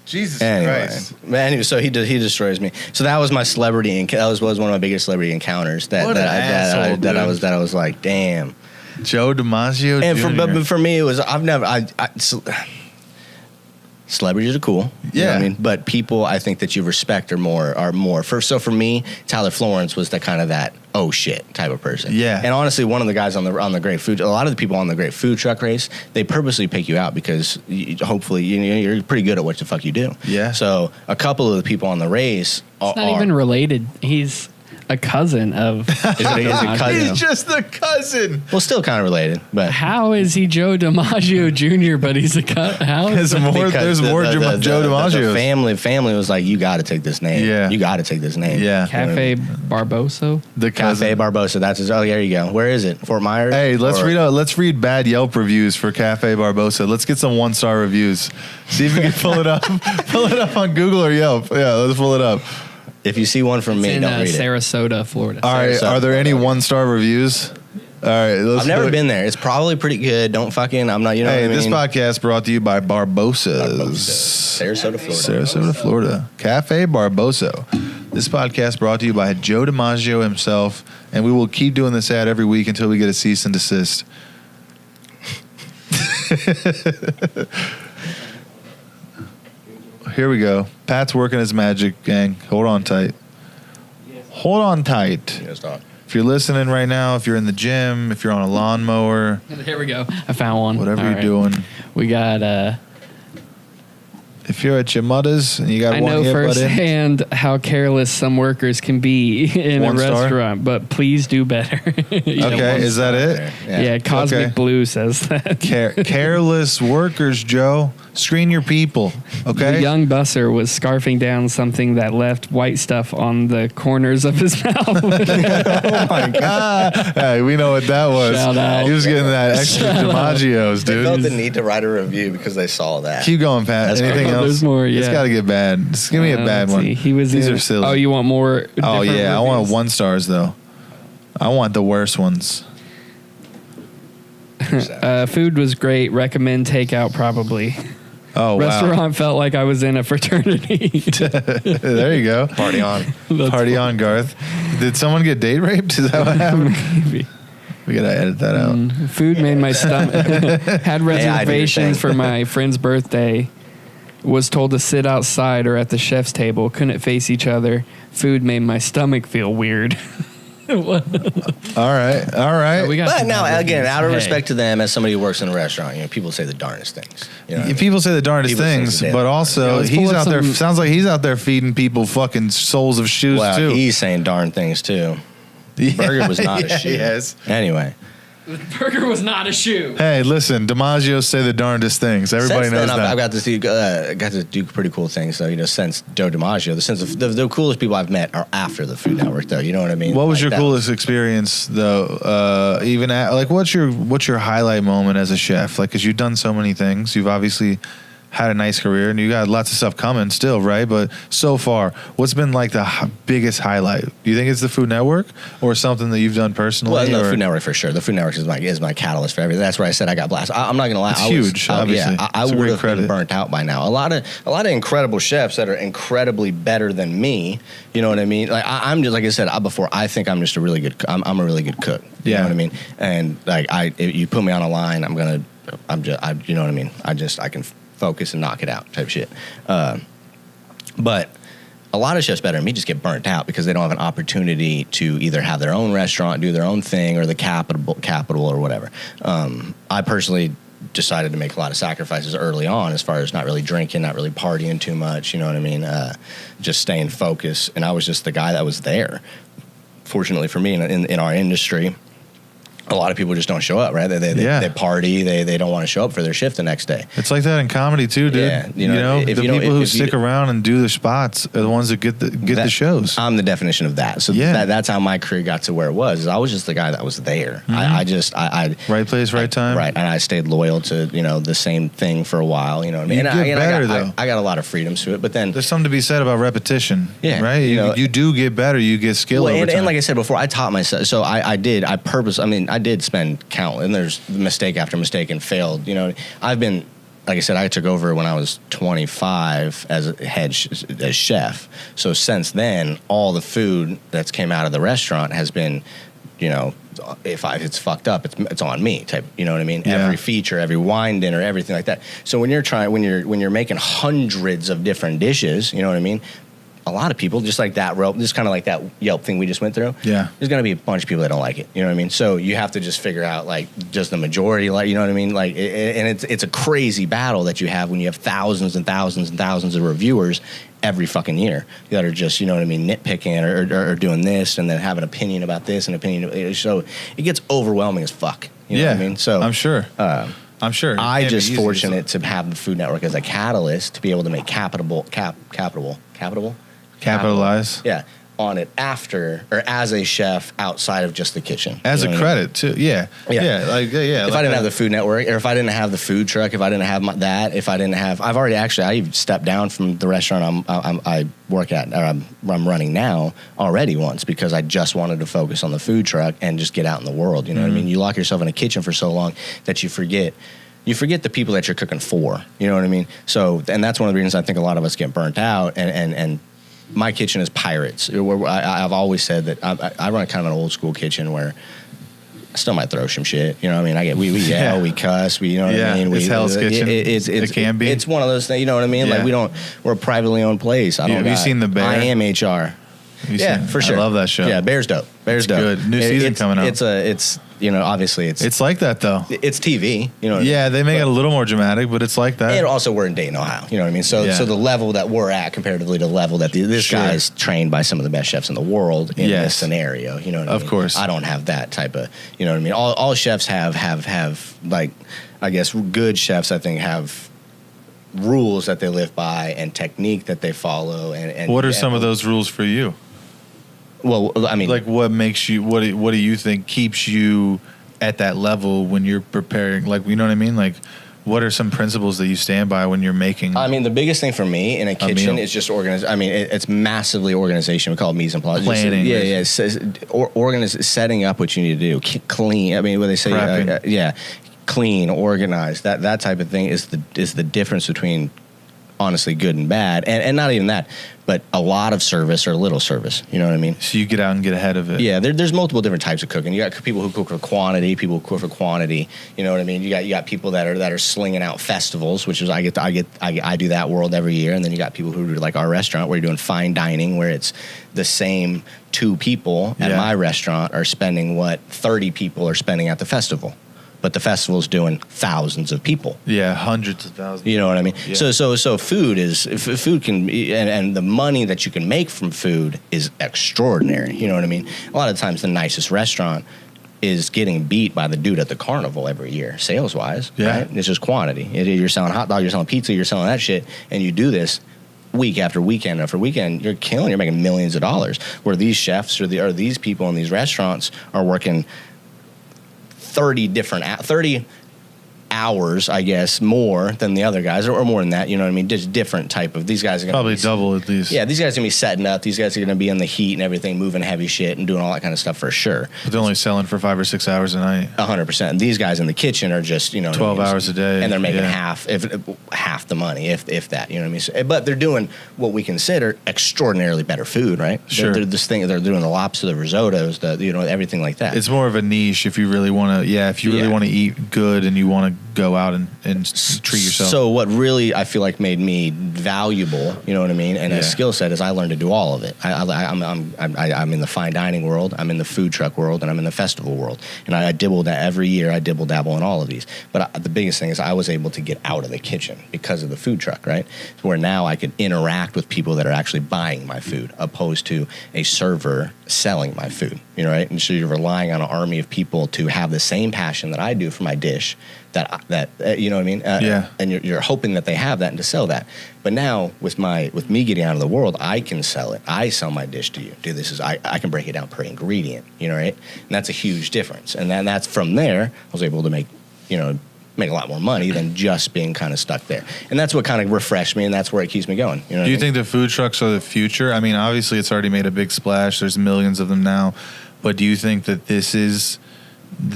S1: Jesus Christ.
S2: Anyway, so he destroys me. So that was my celebrity. That was one of my biggest celebrity encounters. That I was like, damn.
S1: Joe DiMaggio.
S2: And but for me, it was celebrities are cool. You know what I mean? But people I think that you respect are more. So for me, Tyler Florence was that oh shit type of person.
S1: Yeah.
S2: And honestly, one of the guys on the Great Food, a lot of the people on the Great Food Truck race, they purposely pick you out because hopefully you're pretty good at what the fuck you do.
S1: Yeah.
S2: So a couple of the people on the race
S3: it's not even related. He's a cousin of.
S1: He's just the cousin.
S2: Well, still kind of related, but
S3: how is he Joe DiMaggio Jr. But he's a cousin? How is
S1: there's more Joe DiMaggio.
S2: The family was like, you got to take this name.
S1: Yeah,
S2: you got to take this name.
S1: Yeah,
S3: Cafe Barbosa.
S1: The cousin.
S2: Cafe Barbosa. That's his. Oh, there you go. Where is it? Fort Myers.
S1: Hey, let's read bad Yelp reviews for Cafe Barbosa. Let's get some 1-star reviews. See if we can pull it up. Pull it up on Google or Yelp. Yeah, let's pull it up.
S2: If you see one from me, don't read it.
S3: Sarasota, Florida.
S1: All right, are there any 1-star reviews? All right,
S2: I've never been there. It's probably pretty good. Don't fucking. I'm not. You know.
S1: Hey,
S2: what I mean?
S1: This podcast brought to you by Barbosa's,
S2: Sarasota, Florida.
S1: Sarasota, Florida. Cafe Barbosa. This podcast brought to you by Joe DiMaggio himself, and we will keep doing this ad every week until we get a cease and desist. Here we go. Pat's working his magic, gang. Hold on tight. Hold on tight.
S2: Yes, Doc.
S1: If you're listening right now, if you're in the gym, if you're on a lawnmower.
S3: Here we go. I found one.
S1: Whatever you're doing.
S3: We got...
S1: if you're at your mother's and you got
S3: I
S1: one
S3: know
S1: earbud
S3: firsthand how careless some workers can be in a restaurant, but please do better.
S1: Okay, is that it?
S3: Yeah, Cosmic Blue says that.
S1: Careless workers, Joe. Screen your people, okay?
S3: The young busser was scarfing down something that left white stuff on the corners of his mouth.
S1: Oh my God. Hey, we know what that was.
S3: Shout out.
S1: He was getting that extra DiMaggio's, dude.
S2: They felt the need to write a review because they saw that.
S1: Keep going, Pat. Anything else?
S3: There's more, yeah.
S1: It's got to get bad. Just give me a bad one. These are silly.
S3: Oh, you want more?
S1: Oh, yeah.
S3: Reviews?
S1: I want 1-stars, though. I want the worst ones.
S3: Food was great. Recommend takeout, probably.
S1: Oh, wow.
S3: Restaurant felt like I was in a fraternity.
S1: There you go.
S2: Party on.
S1: Party on, Garth. Did someone get date raped? Is that what happened?
S3: Maybe.
S1: We gotta edit that out.
S3: Food made my stomach. Had reservations for my friend's birthday. Was told to sit outside or at the chef's table. Couldn't face each other. Food made my stomach feel weird.
S1: All right.
S2: But now, again, out of respect to them, as somebody who works in a restaurant, people say the darndest things. You know what I mean?
S1: People say the darndest
S2: People say
S1: things,
S2: the
S1: but
S2: damn
S1: also
S3: darndest.
S1: he's out there. Sounds like he's out there feeding people fucking soles of shoes
S2: Well,
S1: too.
S2: he's saying darn things too. Burger was not a shoe.
S1: Yes.
S2: Anyway.
S3: The burger was not a shoe.
S1: Hey, listen, DiMaggio say the darndest things. Everybody
S2: Since
S1: knows
S2: then,
S1: that.
S2: I've got to do pretty cool things. So since Joe DiMaggio, the coolest people I've met are after the Food Network, though. You know what I mean?
S1: What was
S2: Like,
S1: your
S2: that
S1: coolest experience, though? Even what's your highlight moment as a chef? Like, because you've done so many things. You've obviously had a nice career, and you got lots of stuff coming still, right? But so far, what's been like the biggest highlight? Do you think it's the Food Network or something that you've done personally?
S2: Well, no,
S1: or?
S2: Food Network for sure. The Food Network is my catalyst for everything. That's where I said I got blasted. I'm not gonna lie,
S1: It's huge, obviously.
S2: I
S1: It's a
S2: would
S1: great
S2: have been
S1: credit.
S2: burnt out by now. A lot of incredible chefs that are incredibly better than me. You know what I mean? Like I'm just like I said before. I think I'm just a really good. I'm a really good cook. You know what I mean? And like if you put me on a line, you know what I mean? I can focus and knock it out type shit. But a lot of chefs better than me just get burnt out because they don't have an opportunity to either have their own restaurant, do their own thing, or the capital or whatever. I personally decided to make a lot of sacrifices early on as far as not really drinking, not really partying too much, you know what I mean? Just staying focused. And I was just the guy that was there. Fortunately for me in our industry, a lot of people just don't show up, right? They party, they don't want to show up for their shift the next day.
S1: It's like that in comedy too, dude.
S2: Yeah,
S1: the people who stick around and do their spots are the ones that get the shows.
S2: I'm the definition of that. So that's how my career got to where it was. I was just the guy that was there.
S1: Mm-hmm.
S2: I
S1: right place, right time.
S2: Right, and I stayed loyal to the same thing for a while. You know what I mean? I got a lot of freedoms to it, but then
S1: there's something to be said about repetition.
S2: Yeah,
S1: right. You do get better. You get skill over time.
S2: And like I said before, I taught myself. So I did spend countless, and there's mistake after mistake and failed. I've been, like I said, I took over when I was 25 as a as chef. So since then, all the food that's came out of the restaurant has been, if it's fucked up, it's on me type. You know what I mean?
S1: Yeah.
S2: Every feature, every wine dinner, everything like that. So when you're making hundreds of different dishes, you know what I mean? A lot of people, just like that just kind of like that Yelp thing we just went through.
S1: Yeah.
S2: There's going to be a bunch of people that don't like it. You know what I mean? So you have to just figure out, like, just the majority, like, you know what I mean? Like, and it's a crazy battle that you have when you have thousands and thousands and thousands of reviewers every fucking year that are just, you know what I mean, nitpicking or doing this and then have an opinion about this and opinion. So it gets overwhelming as fuck. You know what I mean? So
S1: I'm sure.
S2: I just fortunate to have the Food Network as a catalyst to be able to make
S1: Capitalize.
S2: Yeah, on it after or as a chef outside of just the kitchen.
S1: As a credit too. Yeah.
S2: If I didn't have the Food Network, or if I didn't have the food truck, if I didn't have I stepped down from the restaurant I work at, or I'm running now already once, because I just wanted to focus on the food truck and just get out in the world. You know what I mean? You lock yourself in a kitchen for so long that you forget the people that you're cooking for. You know what I mean? So, and that's one of the reasons I think a lot of us get burnt out. And my kitchen is pirates. I've always said that I run kind of an old school kitchen where I still might throw some shit. You know what I mean? We yell, we cuss, you know what I mean?
S1: It's Hell's Kitchen. It can be.
S2: It's one of those things. You know what I mean?
S1: Yeah.
S2: Like we're a privately owned place.
S1: Have you seen The Bear?
S2: I am HR. For sure.
S1: I love that show.
S2: Yeah, Bear's dope. Bear's dope.
S1: Good. New season coming up.
S2: It's obviously
S1: it's like that though.
S2: It's TV. You know what I mean?
S1: They make it a little more dramatic, but it's like that.
S2: And also we're in Dayton, Ohio. You know what I mean? So the level that we're at comparatively to the level that this guy's trained by some of the best chefs in the world in this scenario. You know what I mean?
S1: Of course.
S2: I don't have that type of, you know what I mean? All chefs have like, I guess good chefs, I think, have rules that they live by and technique that they follow. And
S1: what are some of those rules for you?
S2: Well, I mean,
S1: like what makes you, what do you think keeps you at that level when you're preparing? Like, you know what I mean? Like, what are some principles that you stand by when you're making?
S2: I mean, the biggest thing for me in a kitchen is just organize. I mean, it's massively organization. We call it mise en place.
S1: Planning.
S2: Setting up what you need to do. Clean. I mean, what they say. clean, organized. That type of thing is the difference between honestly good and bad, and not even that, but a lot of service or little service. You know what I mean?
S1: So you get out and get ahead of it.
S2: Yeah, there's multiple different types of cooking. You got people who cook for quantity, people who cook for quantity. You know what I mean? You got people that are slinging out festivals, which is I do that world every year, and then you got people who do like our restaurant where you're doing fine dining, where it's the same 2 people at my restaurant are spending what 30 people are spending at the festival. But the festival's doing thousands of people.
S1: Yeah, hundreds of thousands.
S2: You know what I mean?
S1: Yeah.
S2: So food can be, and the money that you can make from food is extraordinary. You know what I mean? A lot of times the nicest restaurant is getting beat by the dude at the carnival every year, sales wise.
S1: Yeah.
S2: Right? It's just quantity. You're selling hot dog, you're selling pizza, you're selling that shit, and you do this week after weekend after weekend, you're making millions of dollars. Where these chefs or these people in these restaurants are working 30 hours, I guess, more than the other guys, or more than that. You know what I mean? Just different type of. These guys are gonna
S1: probably double at least.
S2: Yeah, these guys are gonna be setting up. These guys are gonna be in the heat and everything, moving heavy shit and doing all that kind of stuff for sure.
S1: But they're only selling for 5 or 6 hours a night.
S2: 100%. These guys in the kitchen are just
S1: 12 hours a day,
S2: and they're making half the money, if that. You know what I mean? So, but they're doing what we consider extraordinarily better food, right?
S1: Sure.
S2: They're doing the lobster, the risottos, everything like that.
S1: It's more of a niche if you really want to. Yeah, if you really want to eat good and you want to go out and treat yourself.
S2: So what really I feel like made me valuable, you know what I mean, and a skill set is I learned to do all of it. I'm in the fine dining world, I'm in the food truck world, and I'm in the festival world, and I dibble that every year. I dibble dabble in all of these. But the biggest thing is I was able to get out of the kitchen because of the food truck, right? Where now I could interact with people that are actually buying my food, opposed to a server selling my food, right? And so you're relying on an army of people to have the same passion that I do for my dish. That you know what I mean? And you're hoping that they have that and to sell that. But now with me getting out of the world, I can sell it. I sell my dish to you. Dude, I can break it down per ingredient, right? And that's a huge difference. And then that's from there, I was able to make a lot more money than just being kind of stuck there. And that's what kind of refreshed me, and that's where it keeps me going. You know
S1: Do you think the food trucks are the future? I mean, obviously it's already made a big splash. There's millions of them now. But do you think that it's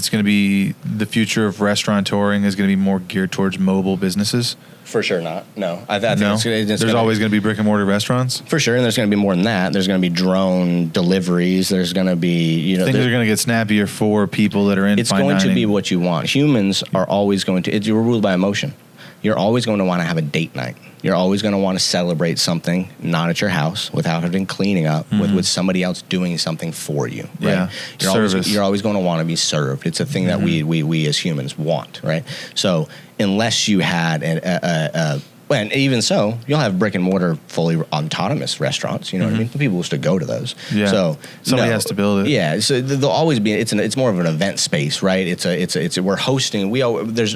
S1: going to be the future of restaurateuring is going to be more geared towards mobile businesses?
S2: For sure not. No. I think
S1: there's always going to be brick and mortar restaurants?
S2: For sure, and there's going to be more than that. There's going to be drone deliveries. There's going to be,
S1: things are going to get snappier for people that are in fine dining.
S2: It's going to be what you want. Humans are always going to, you're ruled by emotion. You're always going to want to have a date night. You're always going to want to celebrate something, not at your house, without having cleaning up, with somebody else doing something for you. Right?
S1: Yeah,
S2: you're always going to want to be served. It's a thing that we as humans want, right? So unless you had and even so, you'll have brick and mortar fully autonomous restaurants. You know what I mean? The people will still go to those.
S1: Yeah.
S2: So
S1: somebody has to build it.
S2: Yeah. So there'll always be. It's more of an event space, right? We're hosting.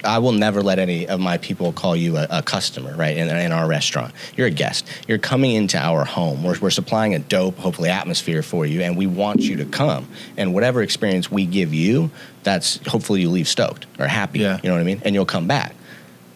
S2: I will never let any of my people call you a customer, right? In our restaurant, you're a guest. You're coming into our home. We're supplying a dope, hopefully, atmosphere for you, and we want you to come. And whatever experience we give you, that's hopefully you leave stoked or happy.
S1: Yeah.
S2: You know what I mean? And you'll come back.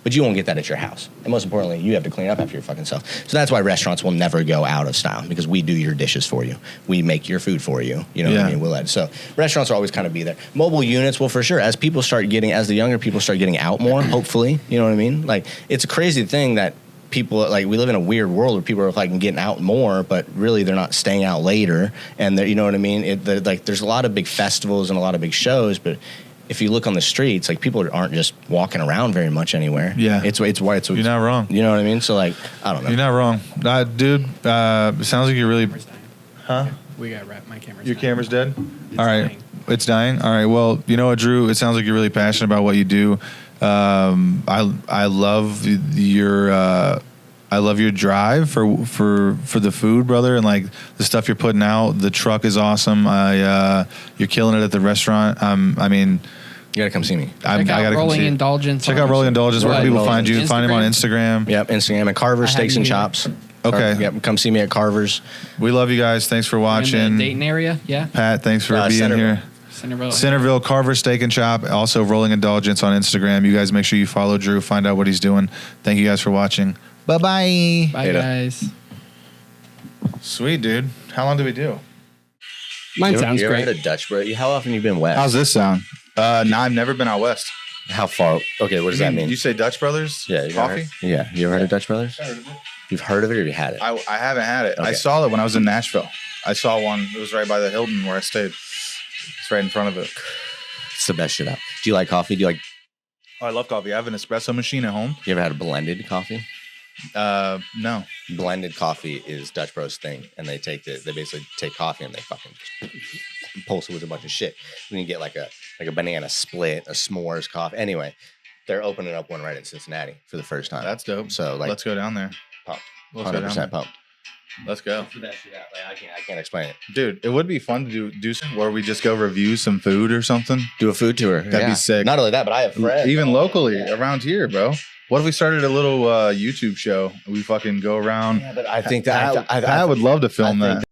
S2: But you won't get that at your house. And most importantly, you have to clean up after your fucking self. So that's why restaurants will never go out of style, because we do your dishes for you. We make your food for you. You know what I mean? So restaurants will always kind of be there. Mobile units, well, for sure. As the younger people start getting out more, hopefully, you know what I mean? Like, it's a crazy thing that people, like, we live in a weird world where people are like getting out more, but really they're not staying out later. And you know what I mean? There's a lot of big festivals and a lot of big shows, but if you look on the streets, like, people aren't just walking around very much anywhere.
S1: Yeah.
S2: It's
S1: You're not wrong.
S2: You know what I mean? So, like, I don't know.
S1: You're not wrong. Dude, it sounds like you're really... Huh?
S3: We got to wrap my camera.
S1: Your camera's dead? All right. It's dying? All right. Well, you know what, Drew? It sounds like you're really passionate about what you do. I love your drive for the food, brother, and like the stuff you're putting out. The truck is awesome. You're killing it at the restaurant. I mean,
S2: you gotta come see me.
S3: Check out Rolling Indulgence.
S1: Check out Rolling Indulgence. Where can people find you? Find him on Instagram.
S2: Yep, Instagram at Carver's Steaks and Chops.
S1: Okay.
S2: Yep, come see me at Carver's.
S1: We love you guys. Thanks for watching.
S3: In the Dayton area, yeah.
S1: Pat, thanks for being here. Centerville, Carver Steak and Chop, also Rolling Indulgence on Instagram. You guys make sure you follow Drew, find out what he's doing. Thank you guys for watching. Bye-bye.
S3: Bye, guys.
S1: Sweet, dude. How long did we do?
S3: Mine sounds
S2: you ever
S3: great.
S2: had a Dutch, bro? How often you been west?
S1: How's this sound? No, I've never been out west.
S2: How far? Okay, what does that mean?
S1: You say Dutch Brothers?
S2: Yeah,
S1: Coffee?
S2: Yeah, you ever heard of Dutch Brothers? You've heard of it or you had it?
S1: I haven't had it.
S2: Okay.
S1: I saw it when I was in Nashville. I saw one. It was right by the Hilton where I stayed. It's right in front of it.
S2: It's the best shit out. Do you like coffee? Do you like?
S1: Oh, I love coffee. I have an espresso machine at home.
S2: You ever had a blended coffee?
S1: No.
S2: Blended coffee is Dutch Bros thing, and they basically take coffee and they fucking just pulse it with a bunch of shit. Then you get like a banana split, a s'mores coffee. Anyway, they're opening up one right in Cincinnati for the first time.
S1: That's dope.
S2: So like,
S1: let's go down there.
S2: pumped,
S1: Let's go down
S2: 100%
S1: there.
S2: pumped.
S1: Let's go.
S2: It's the best shit out. Like, I can't explain it.
S1: Dude, it would be fun to do some where we just go review some food or something.
S2: Do a food tour.
S1: That'd be sick.
S2: Not only that, but I have friends.
S1: Even locally around here, bro. What if we started a little YouTube show? We fucking go around.
S2: Yeah, but I think that
S1: I would love to film
S2: I think
S1: that.